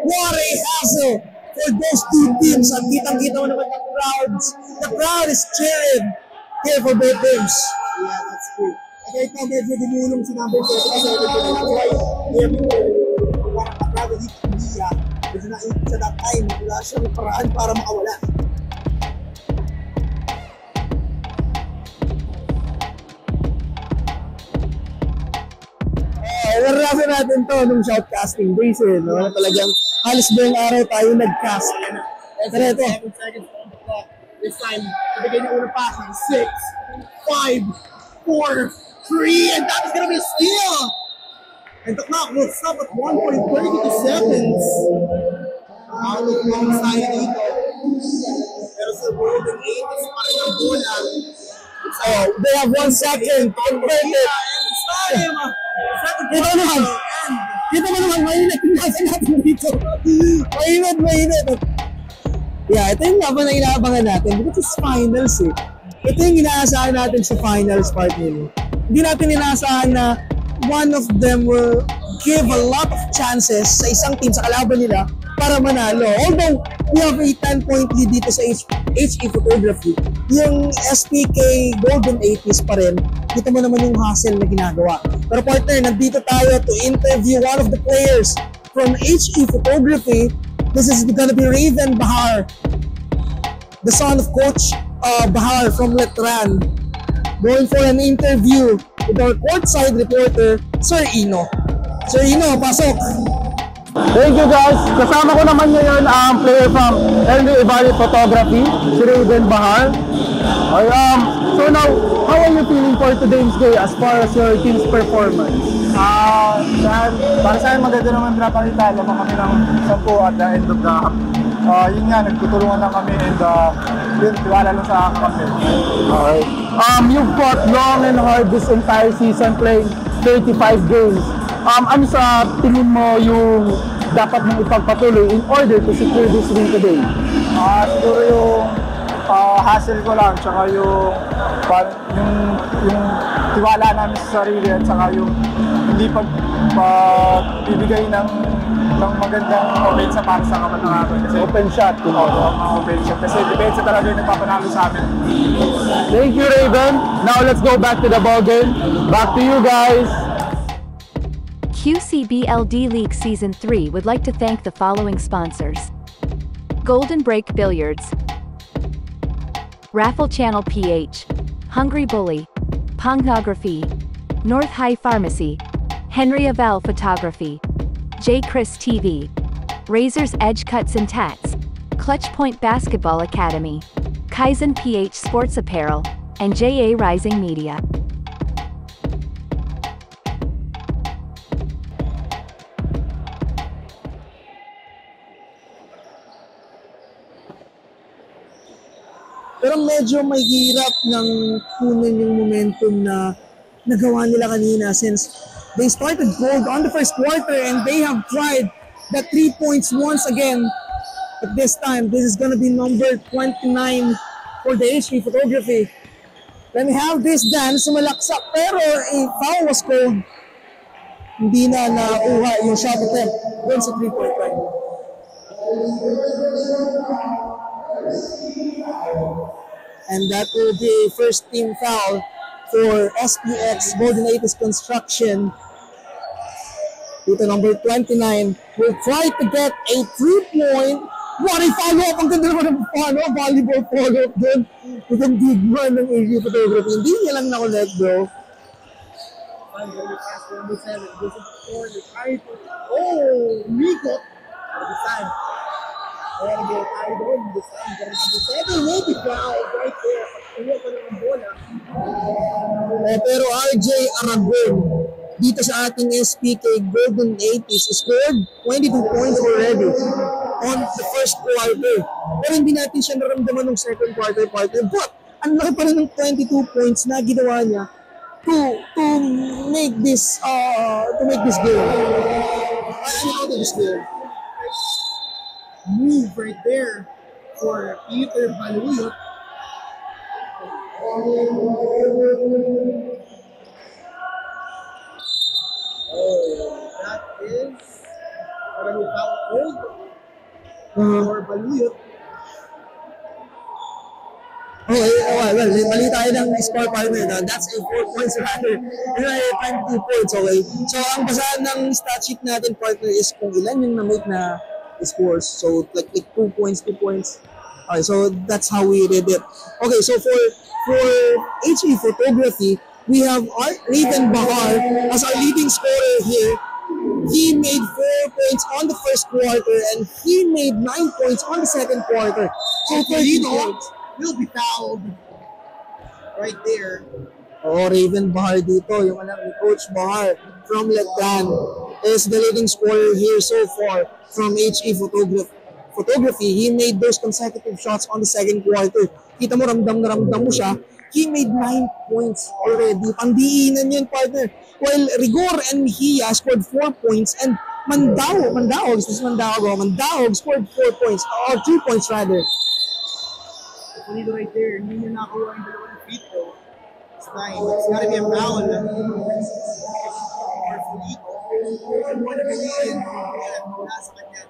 What a hassle for those two teams. At kitang-kita mo naman ng crowds. The crowd is cheering here for both teams. Yeah, that's true. Okay, ito medyo dinulong si number 7 kasi ito na why they have been parang kaprado dito ng Liya. Medyo naipit sa that time. Wala siyang paraan para makawala. Naranasan natin to nung shoutcasting days eh, no? Talagang halos buong araw tayo nag-cast. Pero ito. 7 seconds on the clock. This time, nabigay niya unang passing. 6, 5, 4, 3, and that is gonna be a steal! And the clock will stop at 1.32 seconds. Out of long side dito. Pero sa Golden 8, is pa rin ang bola. Oh, they have 1 second to convert it. And it's time! Kita mo naman, mainit yung nasa natin dito. Mainit. Yeah, ito yung laban na inaabangan natin because it's finals eh. Ito yung inaasahan natin sa finals part nila. Hindi natin inaasahan na one of them will give a lot of chances sa isang team sa kalaban nila para manalo. Although, we have a 10-point lead dito sa HE Photography. Yung SPK Golden 80s pa rin, dito mo naman yung hustle na ginagawa. Pero partner, nandito tayo to interview one of the players from HE Photography. This is gonna be Raven Bahar, the son of Coach Bahar from Letran. Going for an interview with our courtside reporter, Sir Ino. Sir Ino, pasok! Thank you guys! Kasama ko naman ngayon ang player from Henry Valley Photography, si Raven Bahar. So now, how are you feeling for today's day as far as your team's performance? Para sa akin maganda naman pinapakita. Lamang kami ng 10 at the end of the half. Yun nga, nagtutulungan lang kami and yun, tiwala lang sa kami. Okay. You've fought long and hard this entire season playing 35 games. Ano sa tingin mo yung dapat mong ipagpatuloy in order to secure this win today? Siguro yung hustle ko lang, tsaka yung tiwala namin sa sarili at saka yung hindi pagbibigay ng magandang offense para sa kapatakaban. Kasi Open shot. open shot. Kasi depensa talaga yung nagpapanalo sa amin. Thank you, Raven. Now let's go back to the ball game. Back to you guys. QCBL D-League Season 3 would like to thank the following sponsors: Golden Break Billiards, Raffle Channel PH, Hungry Bully, Pongnography, North High Pharmacy, Henry Aval Photography, J. Chris TV, Razor's Edge Cuts and Tats, Clutch Point Basketball Academy, Kaizen PH Sports Apparel, and JA Rising Media. Pero medyo may hirap ng kunin yung momentum na nagawa nila kanina since they started cold on the first quarter and they have tried the 3 points once again. But this time, this is gonna be number 29 for the HE Photography. Then we have this dance, sumalaksak, pero a foul was called. Hindi na nakuha yung shot attempt doon sa 3-point line. And that will be a first team foul for SPX Golden 80s Construction. Dito number 29 will try to get a 3-point. What a follow-up! Ang ganda naman ng volleyball follow-up doon. Itong big man ng AV Photography. Hindi niya lang nakulit, bro. Oh, Miko! This time. Ayan, tayo doon. This time, seven will be fouled right there. Pagkuha pa ng bola. Pero RJ Aragon, dito sa ating SPK Golden 80s, scored 22 points already on the first quarter. Pero hindi natin siya naramdaman ng second quarter. But, ang laki pa rin ng 22 points na ginawa niya to make this game. To this game. Move right there for Peter Baluyot. That is parang foul hold for Baluyot. Well, mali tayo ng score partner na. That's a 4 points rather. Anyway, 22 points, okay? So, ang basahan ng stat sheet natin, partner, is kung ilan yung na-make na scores. So, like 2 points, 2 points. Okay, so that's how we did it. Okay, so for HE Photography, we have Raven Bahar as our leading scorer here. He made 4 points on the first quarter and he made 9 points on the second quarter. So, for points will be fouled right there. Oh, Raven Bahar dito, yung anak ni Coach Bahar from Letran is the leading scorer here so far from HE Photography, he made those consecutive shots on the second quarter. Kita mo, ramdam na ramdam mo siya. He made 9 points already. Pandiinan yun, partner. While Rigor and Mejia scored 4 points, and Mandaog scored 4 points, or 2 points rather. Pulido right there, hindi niya nakakuha yung dalawang free throw. It's fine. It's gotta be a foul. Or Pulido. And one of the reasons mula sa kanya,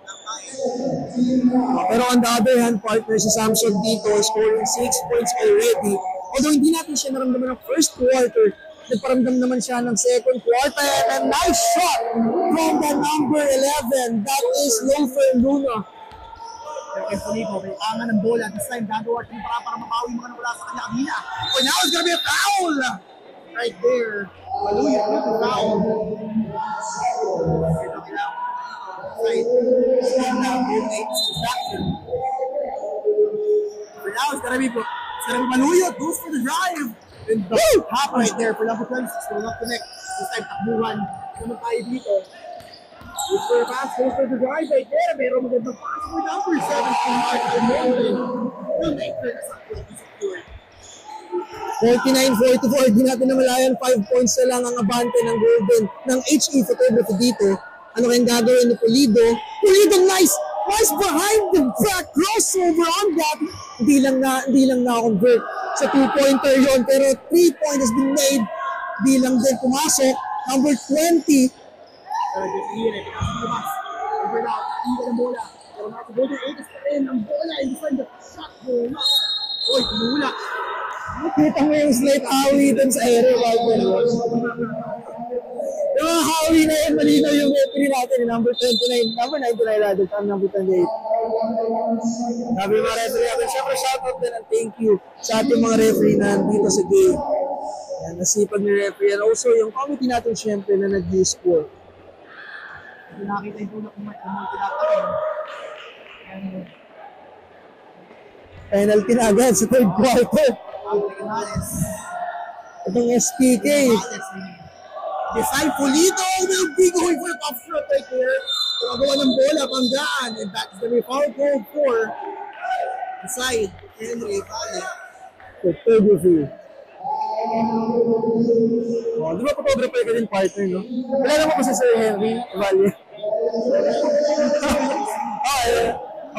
Pero on the other hand, partner, si Samson dito scoring 6 points already. Although hindi natin siya naramdaman ng first quarter, nagparamdam naman siya ng second quarter. And a nice shot from the number 11. That is Lofer Luna. Pero kay Pulido, may angan ng bola. This time, gagawa siya para mabawi mga nawala sa kanya kanina. But now it's gonna be a foul! Right there. Maluya, the foul. Right. For now, it's gonna be Maluyo. Goes for the drive. And the hop right there for number 26. Will not connect. This time, takbuhan. Naman tayo dito. Goes for a pass. Goes for the drive right there. Pero magandang pass for number 49-44, di natin namalayan, 5 points na lang ang abante ng Golden, ng HE Photography dito. Ano kayang gagawin ni Pulido? Pulido, nice behind the back crossover on that. Hindi lang na-convert sa 2-pointer yon, pero 3-point has been made. Di lang din pumasok. Number 20. Kita mo yung slight hawi dun sa area. Yung mga hawi na yun, malinaw yung referee natin, number 29, number 99 rather, number 28. Sabi mga referee natin, syempre shoutout din and thank you sa ating mga referee na dito sa game. Yan, nasipag ni referee. And also, yung committee natin syempre na nag-score. Nakita yung tulak ng tinatakin. Penalty na agad sa third quarter. Itong SPK. Decide Pulido will be going for the top shot right there. Gagawa ng bola, Panggaan. And that is the foul goal for Decide Henry Valle. Photography. Oh, di ba photographer ka din, partner, no? Wala naman kasi Sir Henry Valle.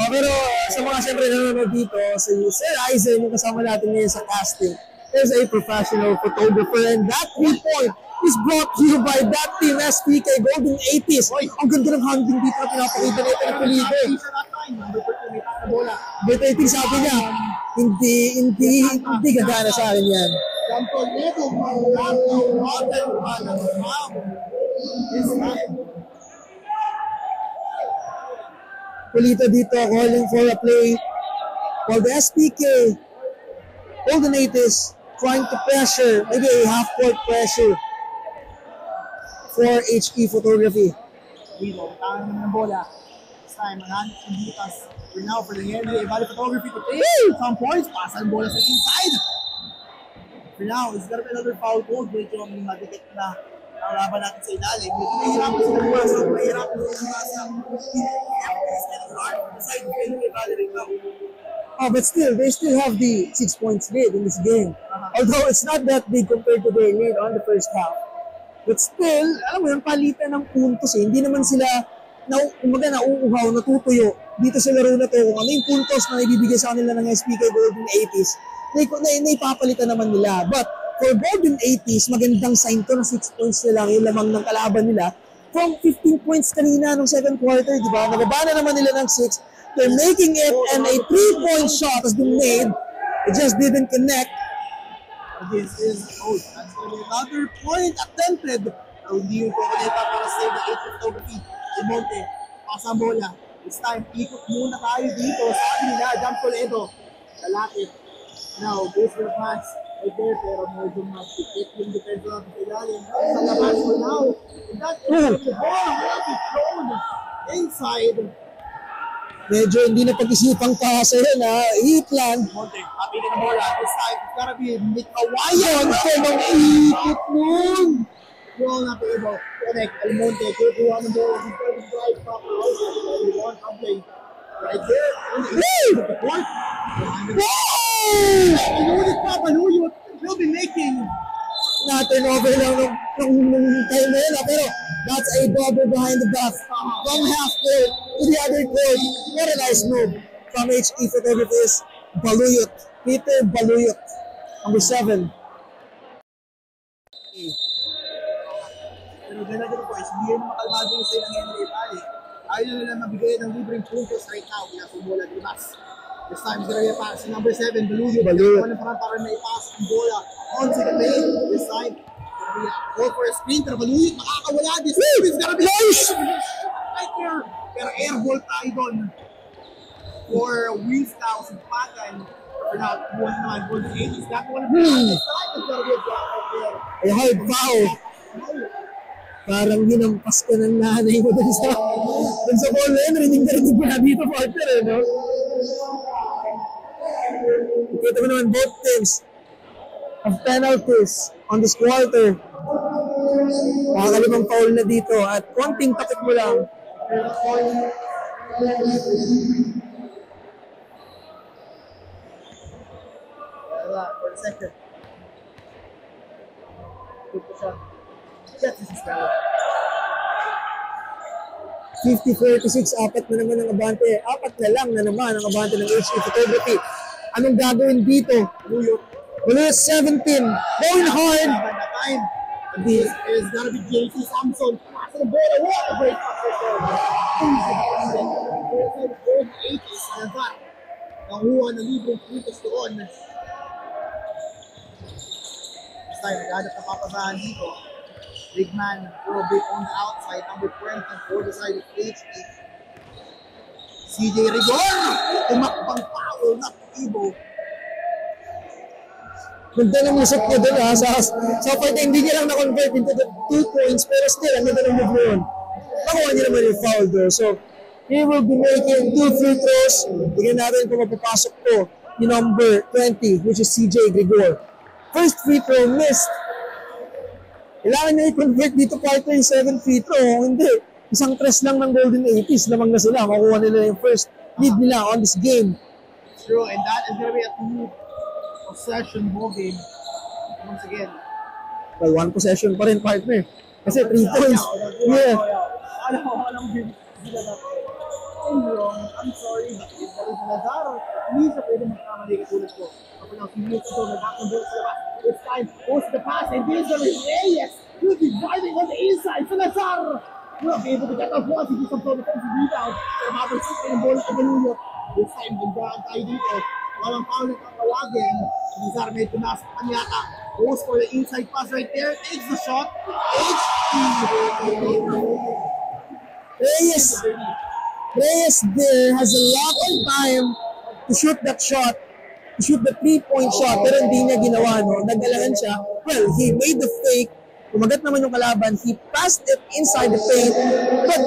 Pero sa mga siyempre nanonood dito, si Sir Aizen, yung kasama natin ngayon sa casting, is a professional photographer, and that 3-point is brought to you by that team, SPK Golden 80s. Ang ganda ng handling dito na pinapakita nito ng Pulido. But I think sabi niya, hindi gagana sa akin yan. Pulido dito calling for a play while the SPK Golden 80s trying to pressure, maybe a half-court pressure for HE Photography. Dito, tahan naman ng bola. This time, mananit ng butas. For now, for the Henry Valle Photography to take some points. Pasa ang bola sa inside. For now, it's gonna be another foul goal. Medyo mag-detect na ang laban natin sa ilalim. Mahirapan sila lumasa. Oh, but still, they still have the 6 points lead in this game. Although it's not that big compared to their lead on the first half. But still, alam mo yung palitan ng puntos eh. Hindi naman sila nauuhaw, natutuyo dito sa laro na to. Kung ano yung puntos na ibibigay sa kanila ng SPK Golden 80s, na ipapalitan naman nila. But for Golden 80s, magandang sign to na 6 points na lang yung lamang ng kalaban nila. From 15 points kanina nung second quarter, di ba? Nagabana naman nila ng 6. They're making it, and a 3-point shot has been made. It just didn't connect. This is, that's going to be another point attempted. Hindi yung kukuneta para save the 8th photography. Si Monte, pasa ang bola. This time, ikot muna tayo dito. Sabi nila, jump Toledo. Lalaki. Now, goes for the pass. Right there, pero medyo mag-pick yung defense natin sa ilalim. Sa labas for now. And that is the ball will be thrown inside. Medyo hindi na pag-isipang pasa yun, ha? I-plan. Monte, happy na bola. This time, it's gotta be Mikawayan. Ang ikot nun! Well, not be able to connect. Almonte, kukuha ng bola. He's going to drive back out. One play. Right there. What? Baluyot pa, Baluyot. He'll be making Na-turnover lang nung time na yun. Pero that's a double behind the back. From half court to the other court. What a nice move from HE Photographers. Baluyot. Peter Baluyot. Number 7. Pero ganun po, hindi yun makalmado yung sa'yo ng Henry Valley. Ayaw na nila mabigay ng libreng puntos right now. Kaya sumula Dimas. This time, gonna be a pass. Number 7, Baluyot. Baluyot. Para may pass ang bola on to the lane. This time, go for a screen. Pero Baluyot, makakawala. This time is gonna be right there. Pero air ball tayo doon. For Wheels now, si Pagan. Or not, one naman. Golden 8 is not one of the this time. It's gonna be a block right there. A hard foul. Parang hinampas ka ng nanay mo dun sa ball na yun. Rinig pa na dito, partner, eh, no? Kita mo naman both teams of penalties on this quarter. Makakalibang foul na dito at konting takip mo lang. For a second. Good shot. Yes, this is well. 50-46, apat na naman ang abante. Apat na lang na naman ang abante ng HE Photography. Anong gagawin dito? Baluyot 17, going hard. That time, this is gonna be JC Samson. Pass the ball. What a great pass right there. Golden 8 is Nazar. Nakuha ng libreng puntos doon. This time, naghanap na papasahan dito. Big man, throw big on the outside, number 20 for the side of HE. CJ Rigor, tumakbang foul, not Ibo. Ganda ng musok niya doon ha. Sa part hindi niya lang na-convert into the 2 points, pero still, ang ganda ng move yun. Nakuha niya naman yung foul doon. So, he will be making 2 free throws. Tingnan natin kung mapapasok ko yung number 20, which is CJ Rigor. First free throw missed. Kailangan niya i-convert dito partner yung 7 free throw. Hindi. Isang tres lang ng Golden 80s. Lamang na sila. Makuha nila yung first lead nila on this game. True, and that is going to be a 2-possession ball game. Once again. Well, 1 possession pa rin partner. Kasi 3 points. Yeah. I'm sorry, but it's Lazaro. Hindi siya pwede magkamali katulad ko. Kapag ang sinunod ito, nagkakabot sa labas. It's time, post the pass, and this is Reyes. He'll be driving on the inside. So Lazaro will be able to get off once he gets some sort of defensive rebound. Pero mapasok ng bola sa Baluyot. This time, gandaan tayo dito. Walang foul na tatawagin. Lazaro may pumasok pa niyata. Post for the inside pass right there. Takes the shot. Reyes there has a lot of time to shoot that shot, to shoot the 3-point shot, pero hindi niya ginawa, no? Nagalangan siya. Well, he made the fake, kumagat naman yung kalaban, he passed it inside the paint, but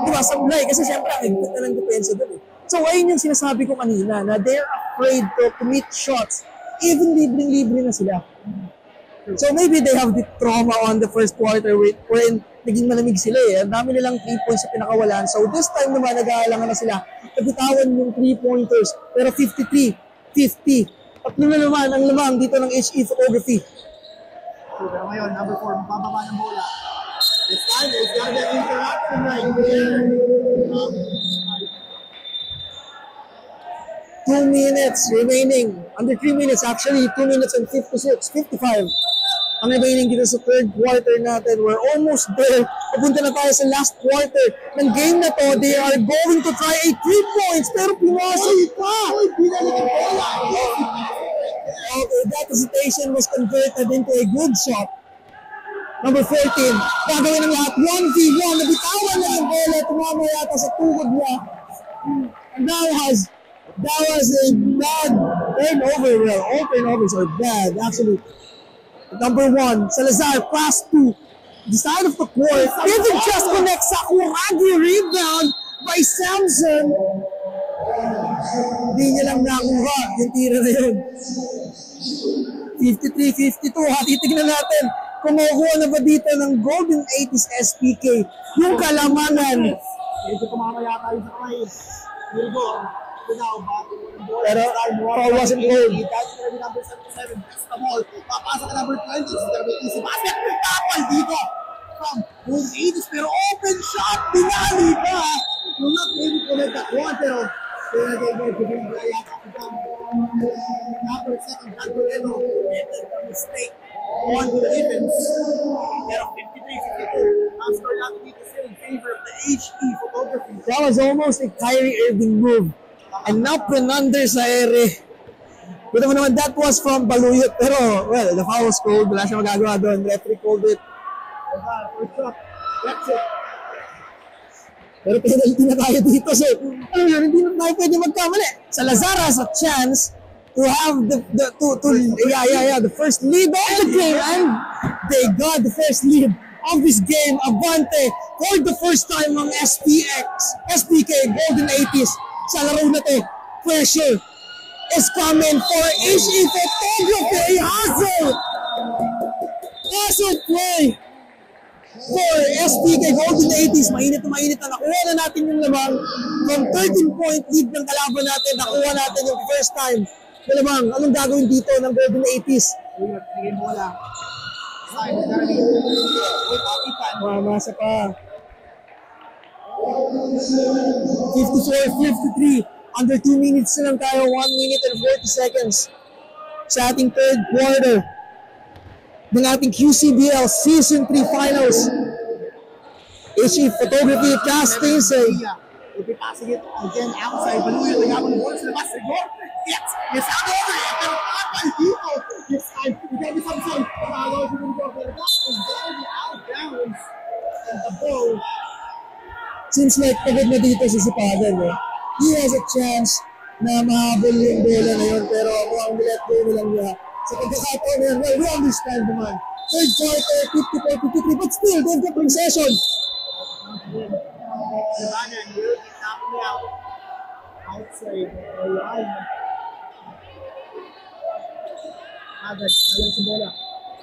diba, sablay, kasi syempre, higpit na ng depensa doon eh. So, ayun yung sinasabi ko kanina, na they're afraid to commit shots, even libreng-libre na sila. So, maybe they have the trauma on the first quarter wherein naging malamig sila eh. Ang dami nilang 3 points sa pinakawalan. So this time naman, nag-aalangan na sila. Nabitawan yung 3-pointers. Pero 53-50. Tatlo na naman ang lamang dito ng HE Photography. Pero ngayon, number 4, mababa ng bola. This time, it's gonna be an interaction right there. 2 minutes remaining. Under 3 minutes, actually, 2 minutes and 55. Ang remaining dito sa third quarter natin. We're almost there. Papunta na tayo sa last quarter ng game na to. They are going to try a 3 points, pero pinasok pa! Okay, that hesitation was converted into a good shot. Number 14, gagawin ng lahat. 1v1, nabitawan na ng bola. Tumama yata sa tuhod niya. And that was a bad turnover. Well, all turnovers are bad, actually. Number 1, Salazar, pass to the side of the court. Even just connects sa Kuragi, rebound by Samson. Hindi niya lang nakuha yung tira na yun. 53-52, titignan natin kung makukuha na ba dito ng Golden 80s SPK yung kalamangan. Medyo kumamaya tayo sa kamay. Wilbur. Now, Pero, foul wasn't called. That's gonna be number 77. That's the ball. Papasok ka number 20. It's gonna be easy basket. Tapal dito. From Golden 80s. Pero open shot. Dinali ka. You're not able to connect that one. Pero, number 7, Andoreno, made the mistake on the defense. Pero 53-52. Ang score natin dito in favor of the HE Photography. That was almost a Kyrie Irving move. And Naprenander sa ere. But naman that was from Baluyot. Pero, well, the foul was called. Wala siya magagawa doon. Referee called it. First shot. That's it. Pero penalty na tayo dito. So, hindi na tayo pwede magkamali. Salazar has a chance to have the first lead of the game. And they got the first lead of this game. Avante for the first time ng SPK Golden 80s. Sa laro na to, pressure is coming for HE Photography. Hustle play for SPK Golden 80s. Mainit na mainit na. Nakuha na natin yung lamang. From 13-point lead ng kalaban natin, nakuha natin yung first time. Lamang, anong gagawin dito ng Golden 80s? Naging bola. Side, nagkarami. Masa pa. 54-53. Under 2 minutes na lang tayo. 1 minute and 40 seconds. Sa ating third quarter ng ating QCBL Season 3 Finals. HE Photography casting say. We'll be passing it again outside. Baluyo, they have the ball. Labas, Rigor. Yes, out over it. Pero kapal dito. This time, we got the Samson. Pagkagawa si Rigor. Pero that was very out of bounds. And the ball. Seems like pagod na dito si Sipagan. He has a chance na mahabol yung bola na yun. Pero mukhang nilet go nilang niya. Sa pagkakataon na yun, well, we understand naman. Third quarter, 54-53. But still, they've got possession. Banner will be knocking out outside the line. Agad, alam sa bola.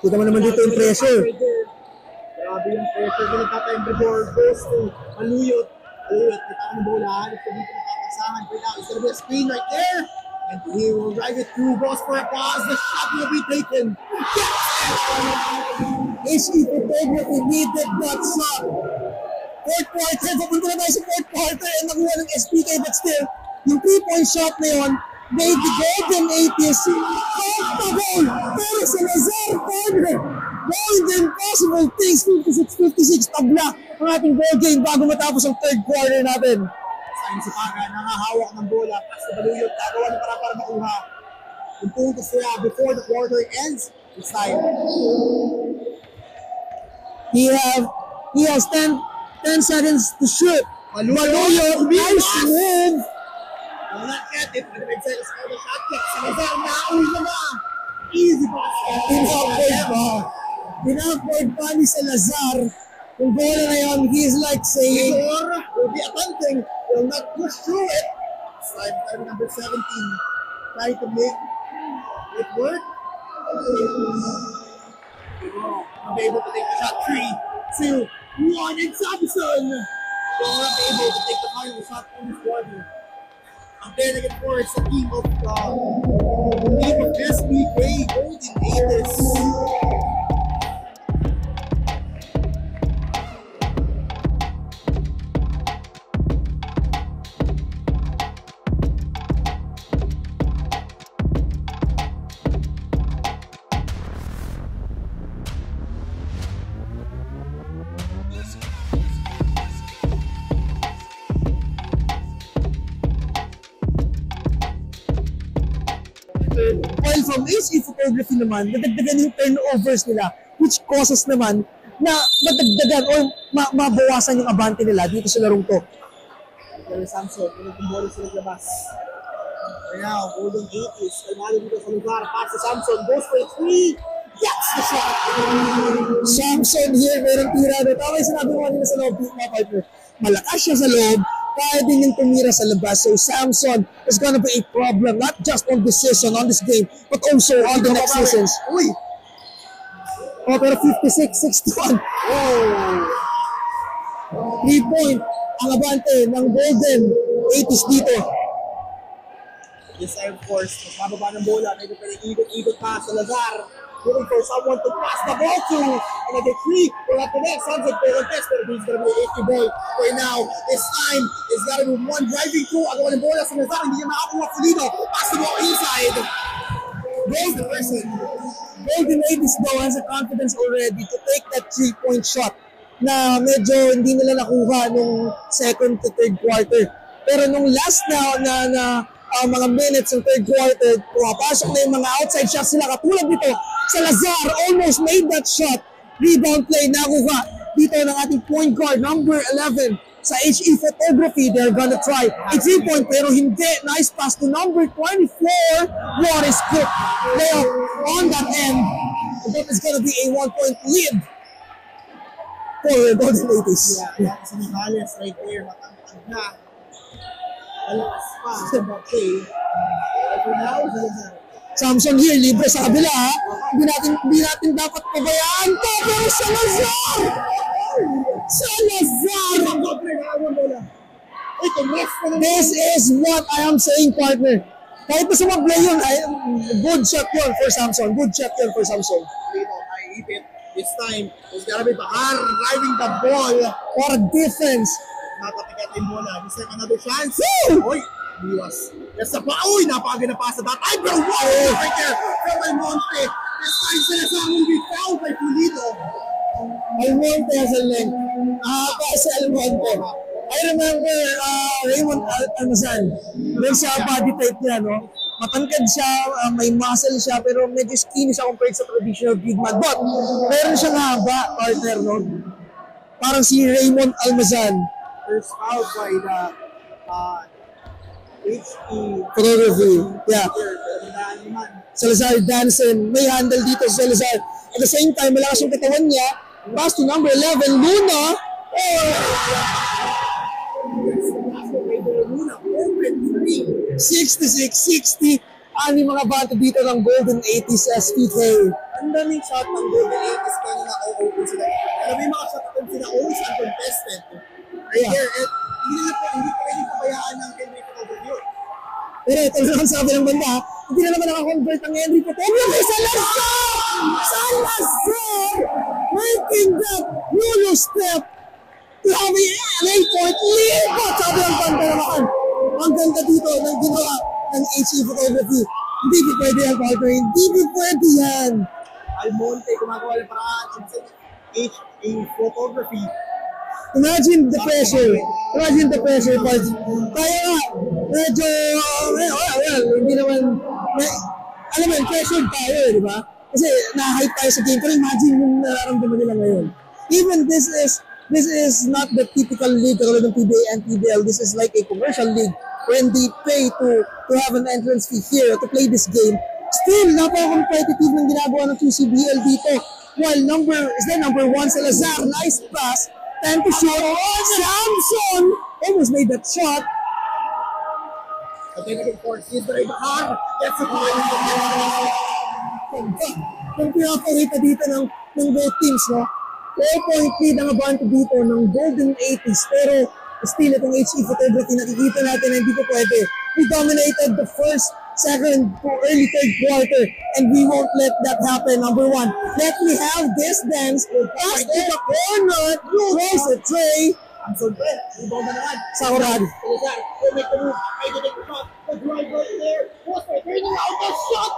Kita mo naman dito yung pressure. Grabe yung pressure. Pinagkatayang Rigor goes to Maluyot. Maluyot, kita ko ng bola. Hanip ko dito nakakasahan. Right now, it's gonna be a screen right there. And he will drive it through. Goes for a pass. The shot will be taken. HE Photography needed that shot. Fourth quarter, papunta na tayo sa fourth quarter and nakuha ng SPK, but still, yung 3-point shot na yun made the Golden 80s comfortable. Pero sa Lazar Corner, going the impossible things, 56-56, tabla ang ating goal game bago matapos ang third quarter natin. Sign si Paga, nangahawak ng bola. Pass to Baluyot, gagawa ng para makuha. Yung puntos nila before the quarter ends, it's time. He has 10 seconds to shoot. Maluyot, nice move. Will not get it. But the seconds for the shot clock. Salazar, nauwi na na. Easy basket. Ina-afford pa ni Salazar. Yung bola na yun, he's like saying, Rigor will be attempting. Will not push through it. Slide by number 17. Trying to make it work. Not able to take the shot. 3, 2, 1, and Samson. They're not able to take the final shot in this quarter. Up there again for it's the team of SPK Golden 80s. While from HE Photography naman, nadagdagan yung turnovers nila, which causes naman na madagdagan or mabawasan yung abante nila dito sa larong to. Pero Samson, yung bola sila labas. Right now, Golden 80s. Kalmado dito sa lugar. Pass to Samson. Goes for a 3. Yes, the shot! Samson here, merong tira na. Tama yung sinabi mo kanina sa loob, mga partner. Malakas siya sa loob, kaya din yung tumira sa labas. So Samson is gonna be a problem, not just on this season, on this game, but also on the next seasons. Uy! Oh, pero 56-61. Oh! 3-point ang abante ng Golden 80s dito. This time, of course, magbababa ng bola. Medyo pwede ikot-ikot pa sa Lazar. Looking for someone to pass the ball to. And at the 3, we'll have the next. Sounds like they're contest, but he's going to be an 80 ball right now. This time, it's got to be one driving through. Agawa ng bola sa Lazar. Hindi niya makakuha Pulido. Pass the ball inside. Golden 80s though has the confidence already to take that 3-point shot na medyo hindi nila nakuha nung second to third quarter. Pero nung last na mga minutes ng third quarter, pumapasok na yung mga outside shots sila katulad dito. Salazar almost made that shot. Rebound play nakuha dito ng ating point guard, number 11. Sa HE Photography, they're gonna try a 3-point pero hindi. Nice pass to number 24, Morris Cook. Layup on that end. And that is gonna be a 1-point lead for Golden 80s. Yeah, si Nogales right there. Matangkad na. Alas pa sa play. For now, Salazar. Samson here, libre sa kabila ha. Hindi natin dapat pabayaan to, pero Salazar! This is what I am saying, partner. Kahit na sumablay yun, good shot yun for Samson. Good shot yun for Samson. This time, it's gotta be Bahar driving the ball. What a defense. Natapigat yung bola. This time, another chance. Oy! Biwas. Yes, sa pa. Uy! Napakaganda pa sa that. Ay, pero wow! Right there from Almonte. This time, Salazar will be fouled by Pulido. Almonte has a link. Si Almonte. I remember Raymond Almazan. Doon sa body type niya, no? Matangkad siya, may muscle siya, pero medyo skinny siya compared sa traditional big man. But, meron siyang haba, partner, no? Parang si Raymond Almazan. First foul by the HE Photography. Yeah. Salazar Danson. May handle dito sa Salazar. At the same time, malakas yung katawan niya. Pass to number 11, Luna. 66-60. Ano yung mga bato dito ng Golden 80s SPK? Ang daming shot ng Golden 80s kaya na-open sila. Alam mo yung mga shot natin sila always uncontested. Right there. At hindi pwede pabayaan ng Henry Photography. Pero ito naman sabi ng banda, hindi na naman nakakonvert ang Henry Photography. Salazar! Salazar! Making that Lulu step to have an 8-point lead. Sabi ng banda naman. Ang ganda dito ng ginawa ng HE Photography. Hindi po pwede yan, partner. Hindi po pwede yan. Almonte, gumagawa ng paraan ng HE Photography. Imagine the pressure. Imagine the pressure, partner. Kaya nga, medyo, hindi naman, alam mo, pressured tayo, di ba? Kasi na-hype tayo sa game. Pero imagine yung nararamdaman nila ngayon. Even this is not the typical league katulad ng PBA and PBL. This is like a commercial league when they pay to have an entrance fee here to play this game. Still, napaka-competitive ng ginagawa ng QCBL dito. While number 1, Salazar, nice pass. Time to shoot. Samson almost made that shot. Okay, naging force. He's very Bahar. That's a point. Kung pinapakita dito ng both teams, no? 4-point lead ang abanto dito ng Golden 80s. Pero still, itong HE Photography, nakikita natin na hindi po pwede. We dominated the first, second, early third quarter, and we won't let that happen. Number 1, let me have this dance. Pass to the corner. Close it, Trey. Samson, rebound na naman. Saurad. Salazar, will make the move. May to take the shot. The drive right there. Post by turning out the shot.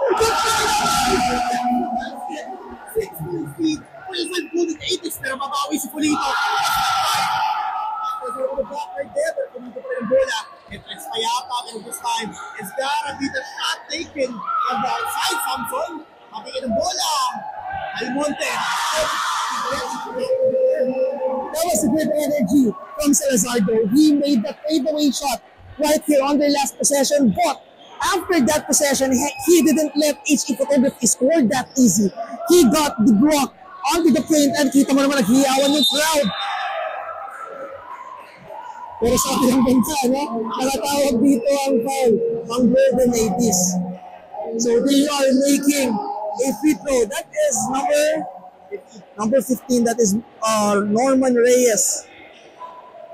16 feet. 25 Golden 80s, pero mabawi si Pulido. There's a block right there, pero Pulido pa rin ang bola. It is Payapa, pero this time, it's gotta be the shot taken on the outside. Samson, mapigil ang bola. Almonte. That was a good energy from Salazar though. He made that fadeaway shot right here on their last possession, but after that possession, he didn't let HE Photography score that easy. He got the block onto the paint and kita mo naman naghiyawan yung crowd. Pero sabi ng banta, no? Nakatawag dito ang foul, ang Golden 80s. So they are making a free throw. That is number 15. That is Norman Reyes.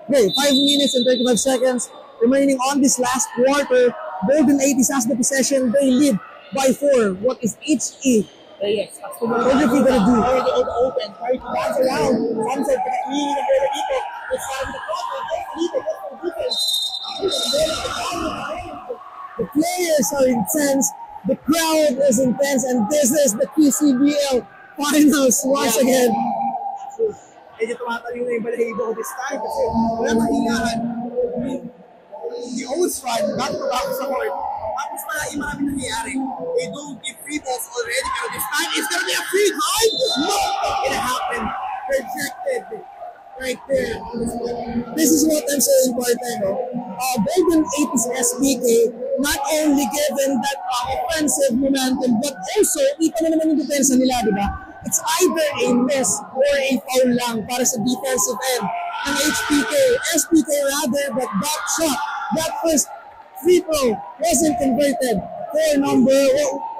Okay, 5 minutes and 35 seconds remaining on this last quarter. Golden 80s has the possession. They lead by 4. What is HE? Yes, What are you gonna do? already open. Try to bounce around. Samson, pinakmini ng bola dito. It's from the top. The players are intense. The crowd is intense. And this is the QCBL Finals once again. Medyo tumatayo na yung balahibo ko this time kasi wala mahingahan. The host run, back to back sa court. Tapos pala yung maraming nangyayari. They don't give free balls already, pero this time it's gonna be a free time! No! It happened. Rejected. Right there. This is what I'm saying, partner. No? Golden 80s SBK not only given that offensive momentum, but also, kita na naman yung depensa nila, di ba? It's either a miss or a foul lang para sa defensive end ng SPK rather, but that shot, that first free throw wasn't converted for number,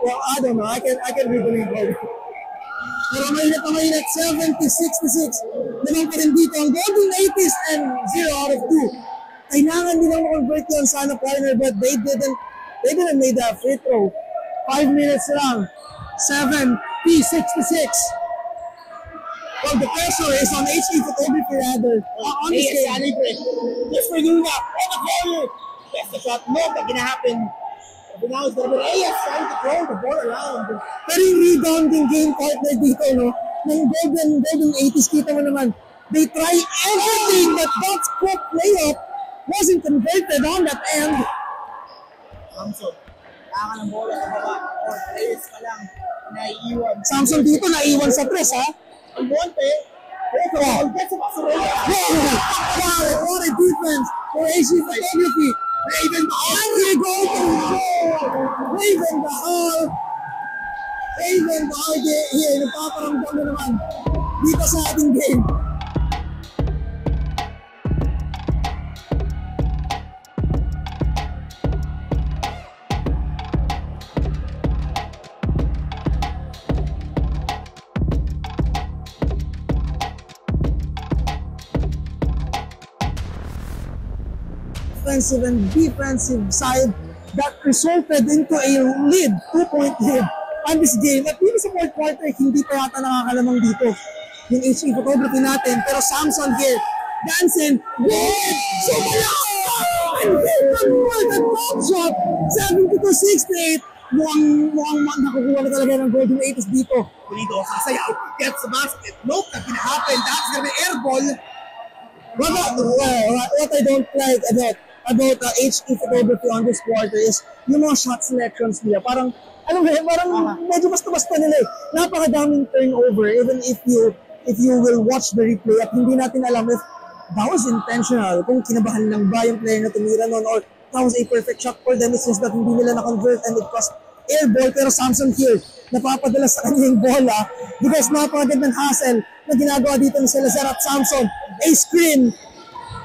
well, I don't know, I can read the name. Pero mainit, 70-66. Naman pa rin dito ang Golden 80s and 0 out of 2. Kailangan nilang convert yun sana, partner, but they didn't make that free throw. 5 minutes lang. 70-66. Well, the pressure is on HE Photography rather. On this game. Just for Luna. On the corner. That's the shot. No, that gonna happen. But now it's gonna be AS trying to throw the ball around. Pero yung rebounding game partner dito, no? Ng Golden 80s, kita mo naman, they try everything, but that spot layup wasn't converted on that end. Samson, kaka ng bola sa baba. Or players pa lang. Naiiwan. Samson dito, naiwan sa press, ha? Ang Monte. I'll get some Barcelona. Wow, what a defense for HE Photography. Raven Bahal. And he goes to Raven Bahal here, nagpaparamdam na naman dito sa ating game. Offensive and defensive side that resulted into a lead, 2-point lead on this game. At dito sa fourth quarter, hindi pa yata nakakalamang dito yung HE Photography natin. Pero Samson here, dancing, good! Sumalaw! And he converted the top shot, 72-68. Mukhang nakukuha na talaga ng Golden 80s dito. Bonito, sasayaw, gets the basket. Nope, that can happen. That's gonna be air ball. What I don't like about HE Photography on this quarter is yung mga shot selections nila. Parang, medyo basta-basta nila eh. Napakadaming turnover, even if you will watch the replay at hindi natin alam if that was intentional, kung kinabahan lang ba yung player na tumira nun, or that was a perfect shot for them. It's just that hindi nila na-convert and it was air ball. Pero Samson here, napapadala sa kanya yung bola because napakagandang hustle na ginagawa dito ni Salazar at Samson. A screen.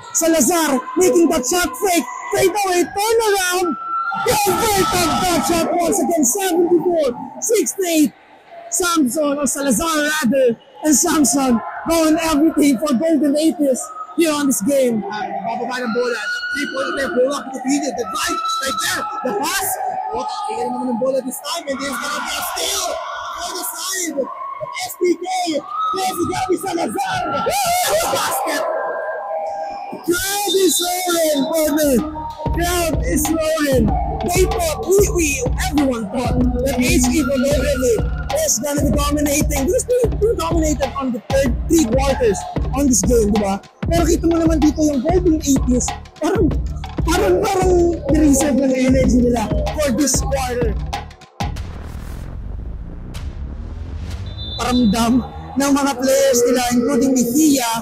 Salazar making that shot fake. Fade away, turn around. Converted that shot once again. 74-68. Samson, or Salazar rather, and Samson going everything for Golden 80s here on this game. Bababa ng bola. 3-point there. Pull up to the the drive right there. The pass. Tingnan naman ng bola this time, and there's gonna be a steal on the side of SPK. There's gonna be Salazar. Basket. Crowd is roaring, partner. Crowd is roaring. They thought, everyone thought that HE Photography is gonna be dominating. Because they dominated on the third 3 quarters on this game, di ba? Pero kita mo naman dito yung Golden 80s, parang nireserve lang yung energy nila for this quarter. Paramdam ng mga players nila, including ni Hia,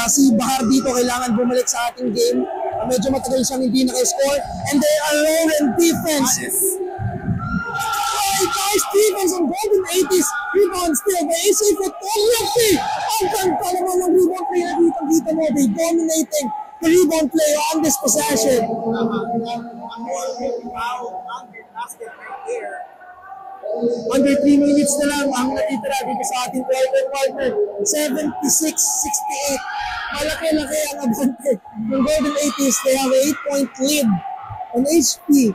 si Bahar dito kailangan bumalik sa ating game. Medyo matagal siyang hindi naka-score. And they are rolling defense. Nice defense on Golden 80s. Rebound still by HE Photography. Ang ganda naman ng rebound play na dito mo. They dominating the rebound play on this possession. Under 3 minutes na lang ang natitira dito sa ating quarter. 76-68. Malaki-laki ang abante ng Golden 80s. They have a 8-point lead. And HE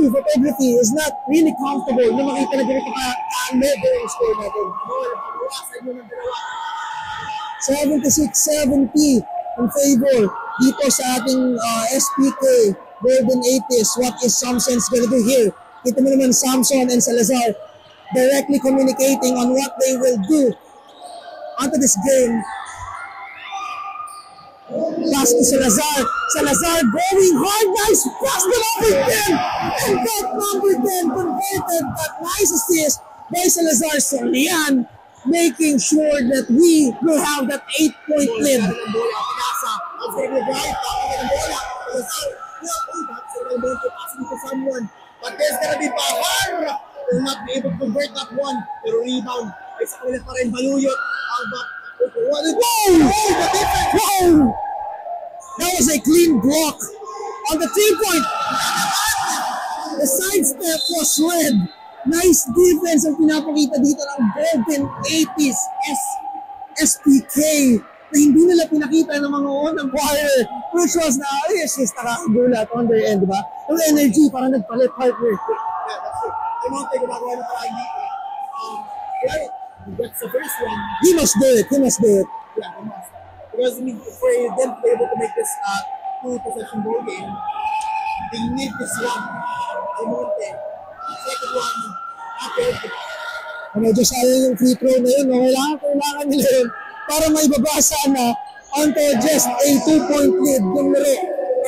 Photography is not really comfortable na makita na ganito ang level yung score natin. Nabawasan nyo ng dalawa. 76-70 in favor dito sa ating SPK Golden 80s. What is Samson's gonna do here? Kita mo naman Samson and Salazar directly communicating on what they will do onto this game. Pass to Salazar. Salazar going hard. Nice pass to number 10. And that number 10 converted. That nice assist by Salazar. Solian making sure that we will have that 8-point lead. But there's gonna be Bahar. Will not be able to convert that one. Pero rebound. Ay sa kanila pa rin Baluyot. Whoa! The difference! Whoa! That was a clean block on the 3-point. The sidestep was red. Nice defense ang pinapakita dito ng Golden 80s SPK na hindi nila pinakita ng mga unang quarter, which was na, it's just nakakagulat on their end, diba? Yung energy parang nagpalit partner. Yeah, that's it. I don't think about one parang dito. That's the first one. He must do it. Yeah, he must. Because I mean, for them to be able to make this 2-possession ball game, they need this one. Almonte. Second one, after. Medyo sayang yung free throw na yun. Kailangan nila yun para maibabasa na onto just a 2-point lead yung laro.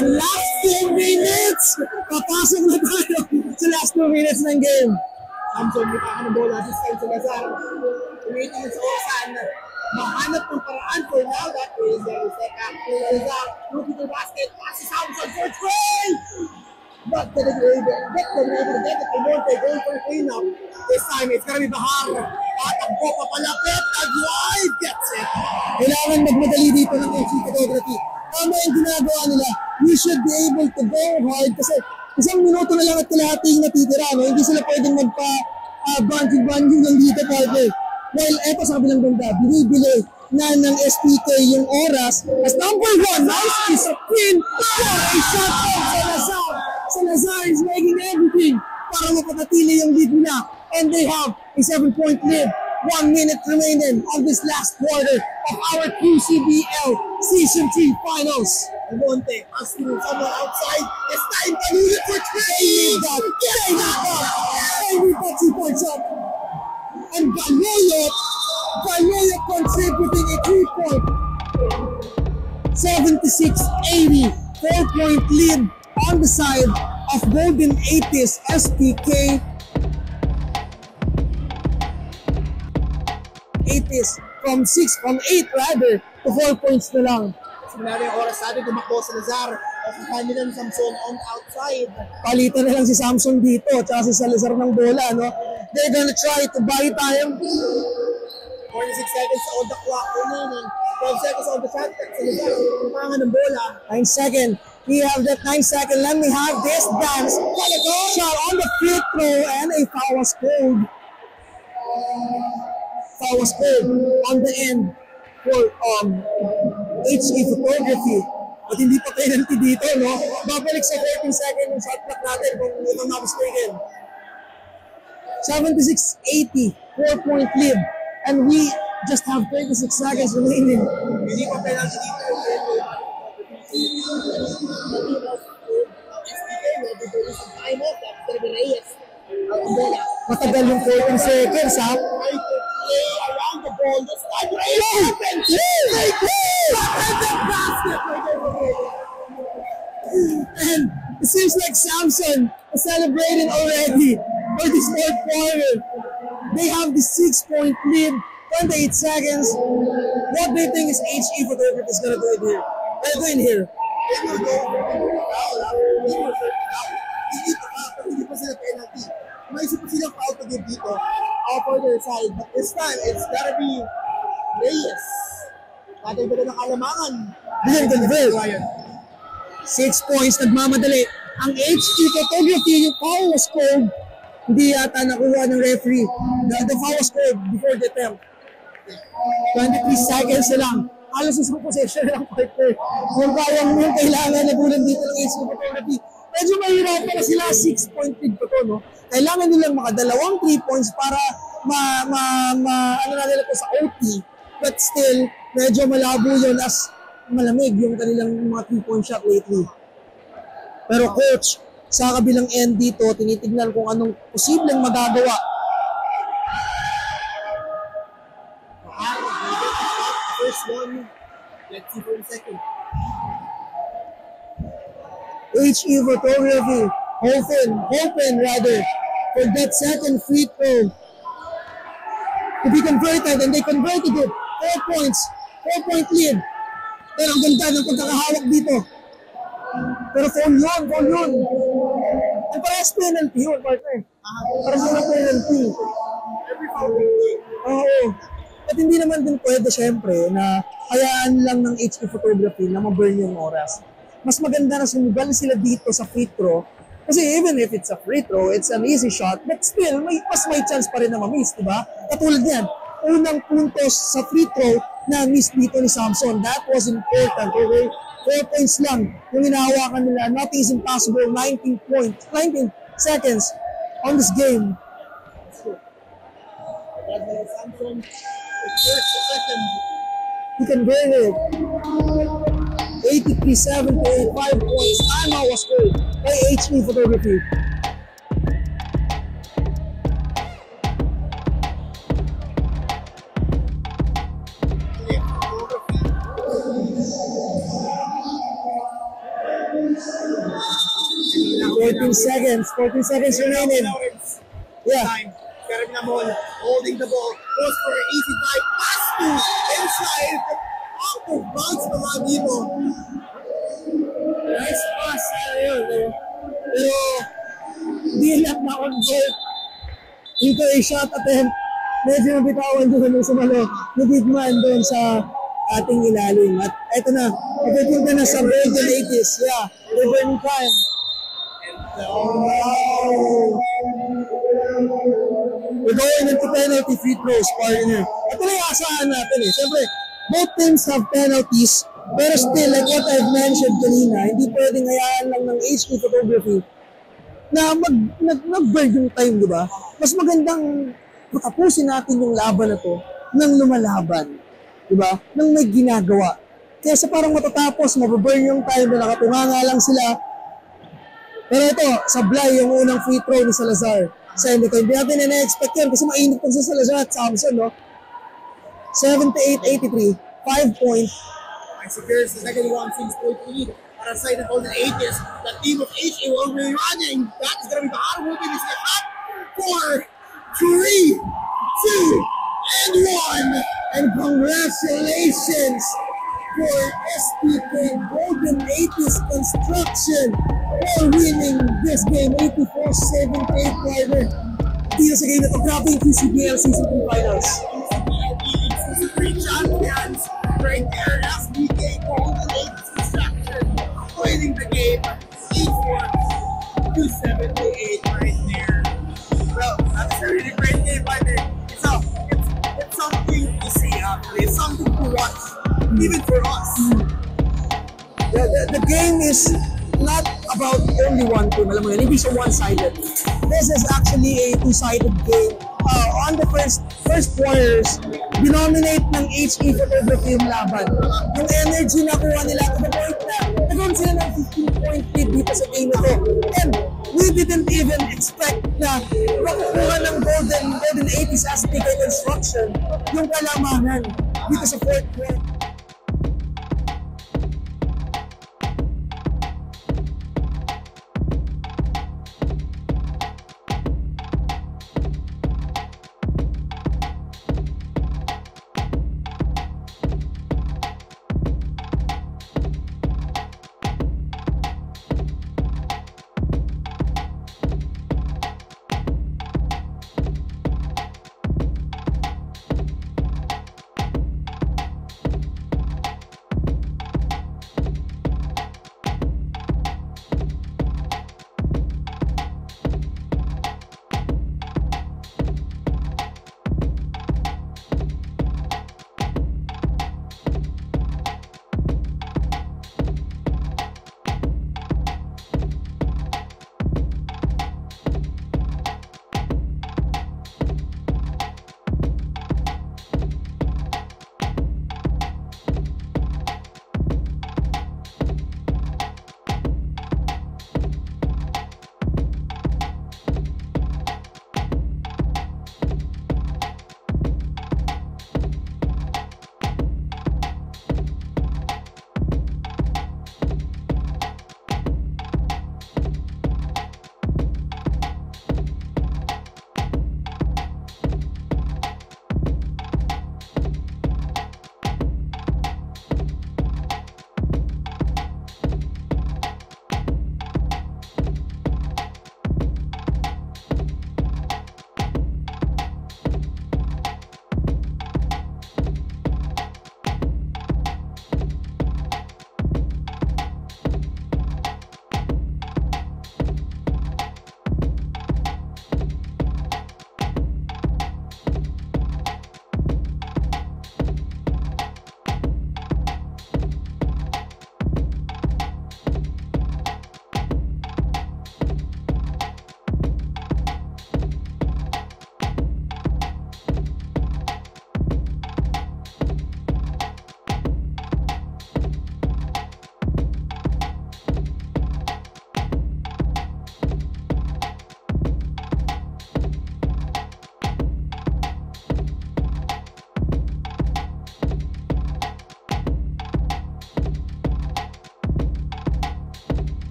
And last 2 minutes, papasok na tayo sa last 2 minutes ng game. Samson, may kaka ng bola. This time sa Lazar. Tumita mo sa orasan. Mahanap ng paraan for now. That is the second. Lazar, looking to basket. Passes Samson for 3! But they're able to get it. Almonte going for a cleanup. This time, it's gonna be Bahar. Tatakbo pa palapit. Tag-drive gets it. Kailangan magmadali dito ng HE Photography. Tama yung ginagawa nila. We should be able to go hard kasi isang minuto na lang at kalahating natitira. No? Hindi sila pwedeng magpa-bungee lang dito, partner. While eto sa kabilang banda, binibili na ng SPK yung oras. As number 1, nice piece of pin for a shot from Salazar. Salazar is making everything para mapatatili yung lead nila. And they have a 7-point lead. 1 minute remaining on this last quarter of our QCBL Season 3 Finals. Almonte, pass through someone outside. This time, Baluyot for 3! They need that 2 points up. And Baluyot contributing a 3-point. 76-80, 4-point lead on the side of Golden 80s SPK. 80s from 8 rather to 4 points na lang. Sinari yung oras natin tumakbo sa Lazar. Kakain nila ng Samson on outside. Palitan na lang si Samson dito at si Salazar ng bola, no? They're gonna try to buy time. 46 seconds on the clock remaining. 12 seconds on the shot clock. Salazar, kumangan ng bola. 9 seconds. We have that 9 seconds. Let me have this dance. Shot on the free throw and a foul was called. Foul was called on the end for HE Photography. At hindi pa penalty dito, no? Babalik sa 14 seconds yung shot clock natin kung I'm not mistaken. 76-80, 4-point lead. And we just have 36 seconds remaining. Hindi pa penalty dito. SPK will be doing some time off. That's going to be Reyes. Matagal yung 14 seconds, ha? Try to play around the ball. This time Reyes opens. And it seems like Samson is celebrating already for this 4th quarter. They have the 6-point lead, 28 seconds. What do you think is HE Photography is going to do here? They're doing here. Hindi pa sila penalty. May isip pa silang foul to give dito for their side. But this time, it's gotta be Reyes. Natin ba ng kalamangan? Didn't convert. 6 points, nagmamadali. Ang HE Photography, yung foul was called hindi yata nakuha ng referee. The foul was scored before the attempt. 23 seconds na lang. Halos isang possession lang partner. Kung kayang yung kailangan na bulan dito ng HQ Photography. Medyo mahirap na sila, 6-point lead pa to, no? Kailangan nilang makadalawang 3 points para ano na nila po sa OT. But still, medyo malabo yun as malamig yung kanilang mga 3-point shot lately. Pero coach, sa kabilang end dito, tinitignan kung anong posibleng magagawa. First one, let's see for a second. HE Photography, hoping rather, for that second free throw to be converted, and they converted it. 4 points, 4-point lead. Pero ang ganda ng pagkakahawak dito. Pero foul yun. Ang parehas penalty yun, partner. Parehas yun ang penalty. Every foul. Oo. At hindi naman din pwede, syempre, na hayaan lang ng HQ Photography na ma-burn yung oras. Mas maganda na sumugal sila dito sa free throw. Kasi even if it's a free throw, it's an easy shot, but still, mas may chance pa rin na ma-miss, di ba? Katulad yan, unang puntos sa free throw na miss dito ni Samson. That was important, okay? 4 points lang yung hinahawakan nila. Nothing is impossible. 19 seconds on this game. Samson, first, second. He converted 83-78, 5 points. Timeout was scored by HE Photography. Fourteen seconds remaining. Yeah. Carabina Mall holding the ball. Goes for an easy drive. Pass to inside. Out of bounds naman dito. Nice pass. Ayun. Pero hindi lang na on goal. Dito ay shot attempt. Medyo nabitawan doon sa ni big man doon sa ating ilalim. At eto na. Napipunta na sa golden 80s. Yeah. Reverend time. We're going into penalty free throws, partner. Ito na yung asahan natin eh. Siyempre, both teams have penalties, pero still, like what I've mentioned kanina, hindi pwedeng hayaan lang ng HQ Photography na mag-burn yung time, di ba? Mas magandang matapusin natin yung laban na to nang lumalaban, di ba? Nang may ginagawa. Kaya sa parang matatapos, mababurn yung time na nakatunganga lang sila. Pero ito, sablay yung unang free throw ni Salazar. Sa ito, hindi natin na-expect yan kasi mainit pa sa Salazar at Samson, no? 78-83, 5 points. And secures the second one, 6-point lead. Para sa side ng Golden 80s, the team of HA will be running. That is going to be the hard work. It's a hot 4, 3, 2, and 1. And congratulations for SPK Golden 80s Construction for winning this game 84-78 partner. Dito sa game na ito, grabe yung QCBL Season 3 Finals. Season 3 champions right there, SPK Golden 80s Construction winning the game 84-78 right there. Well, that's a really great game partner. It's something to see actually, it's something to watch. Even for us. The game is not about only one team. Alam mo yan, hindi siya one-sided. This is actually a two-sided game. On the first quarters, dinominate ng HE Photography yung laban. Yung energy na kuha nila to the point na nagawin sila ng 15-point lead dito sa game na to. And we didn't even expect na makukuha ng Golden 80s SPK Construction yung kalamanan dito sa fourth quarter.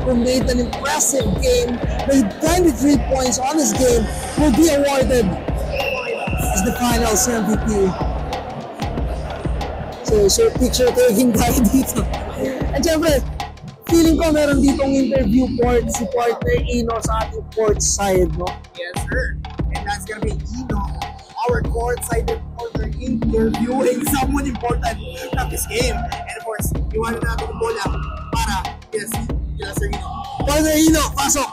who made an impressive game, made 23 points on his game, will be awarded as the finals MVP. So picture taking tayo dito. And syempre, feeling ko meron ditong interview port si partner Ino sa ating court side, no? Yes, sir. And that's gonna be Ino, our courtside reporter, interviewing someone important of this game. And of course, iwanan natin ang bola para kila Sir Ino. Partner Ino, pasok!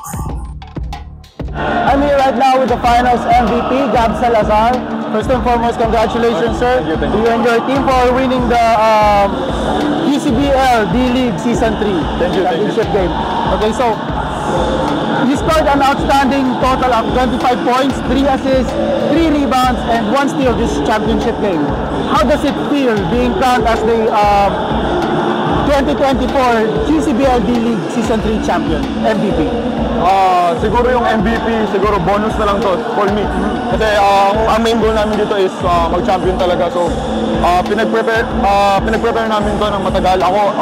I'm here right now with the finals MVP, Gab Salazar. First and foremost, congratulations, sir. Thank you. You and your team for winning the QCBL D-League Season 3 Thank you. championship game. Okay, so you scored an outstanding total of 25 points, 3 assists, 3 rebounds, and 1 steal this championship game. How does it feel being crowned as the 2024 QCBL D-League Season 3 champion, MVP? Siguro yung MVP, siguro bonus na lang to for me. Kasi ang main goal namin dito is mag-champion talaga. So, pinag-prepare namin to ng matagal. Ako,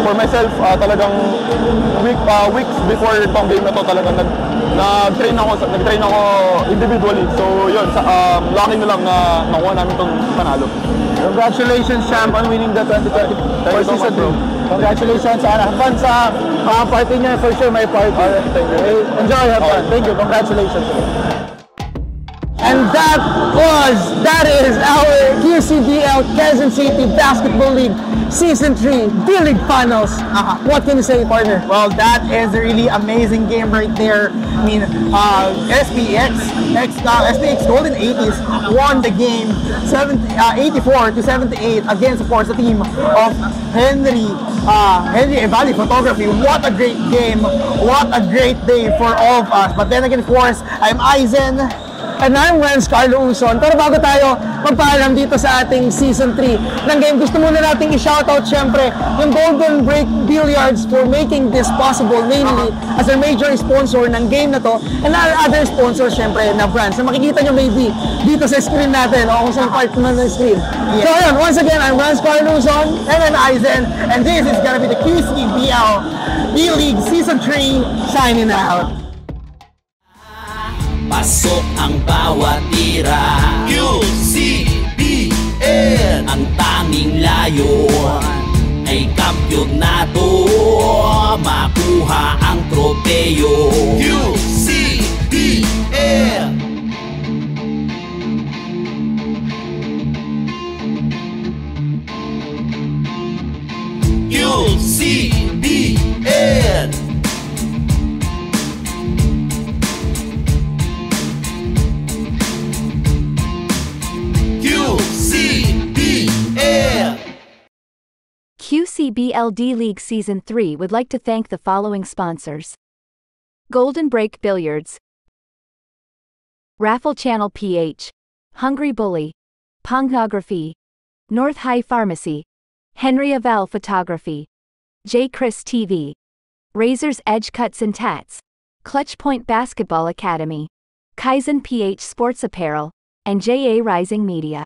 for myself, talagang weeks before itong game na to, talagang nag-train ako individually. So, yun, lucky na lang na nakuha namin itong panalo. Congratulations, champ, on winning the 2024 so Season much, bro. 3. Congratulations, and have fun sa mga party niya. For sure, may party. Thank you. Enjoy, have fun. Thank you, congratulations. And that is our QCBL Quezon City Basketball League Season 3 D-League Finals. What can you say, partner? Well, that is a really amazing game right there. I mean, SPX Golden 80s won the game 84-78 against, of course, the team of Henry Evali Photography. What a great game. What a great day for all of us. But then again, of course, I'm Aizen. And I'm Renz Carlo Uson. Pero bago tayo magpaalam dito sa ating Season 3 ng game, gusto muna nating i-shoutout syempre yung Golden Break Billiards for making this possible, mainly as their major sponsor ng game na to, and our other sponsors syempre na brands na makikita nyo maybe dito sa screen natin o kung saan part naman ng screen. So ayun, once again, I'm Renz Carlo Uson. And then Aizen, and this is gonna be the QCBL D-League Season 3 signing out. Pasok ang bawat tira, QCBL. Ang tanging layon ay kampyonato, makuha ang tropeyo. QCBL. QCBL. QCBL D-League Season 3 would like to thank the following sponsors: Golden Break Billiards, Raffle Channel PH, Hungry Bully, Pongnography, North High Pharmacy, Henry Avell Photography, J. Chris TV, Razor's Edge Cuts and Tats, Clutch Point Basketball Academy, Kaizen PH Sports Apparel, and JA Rising Media.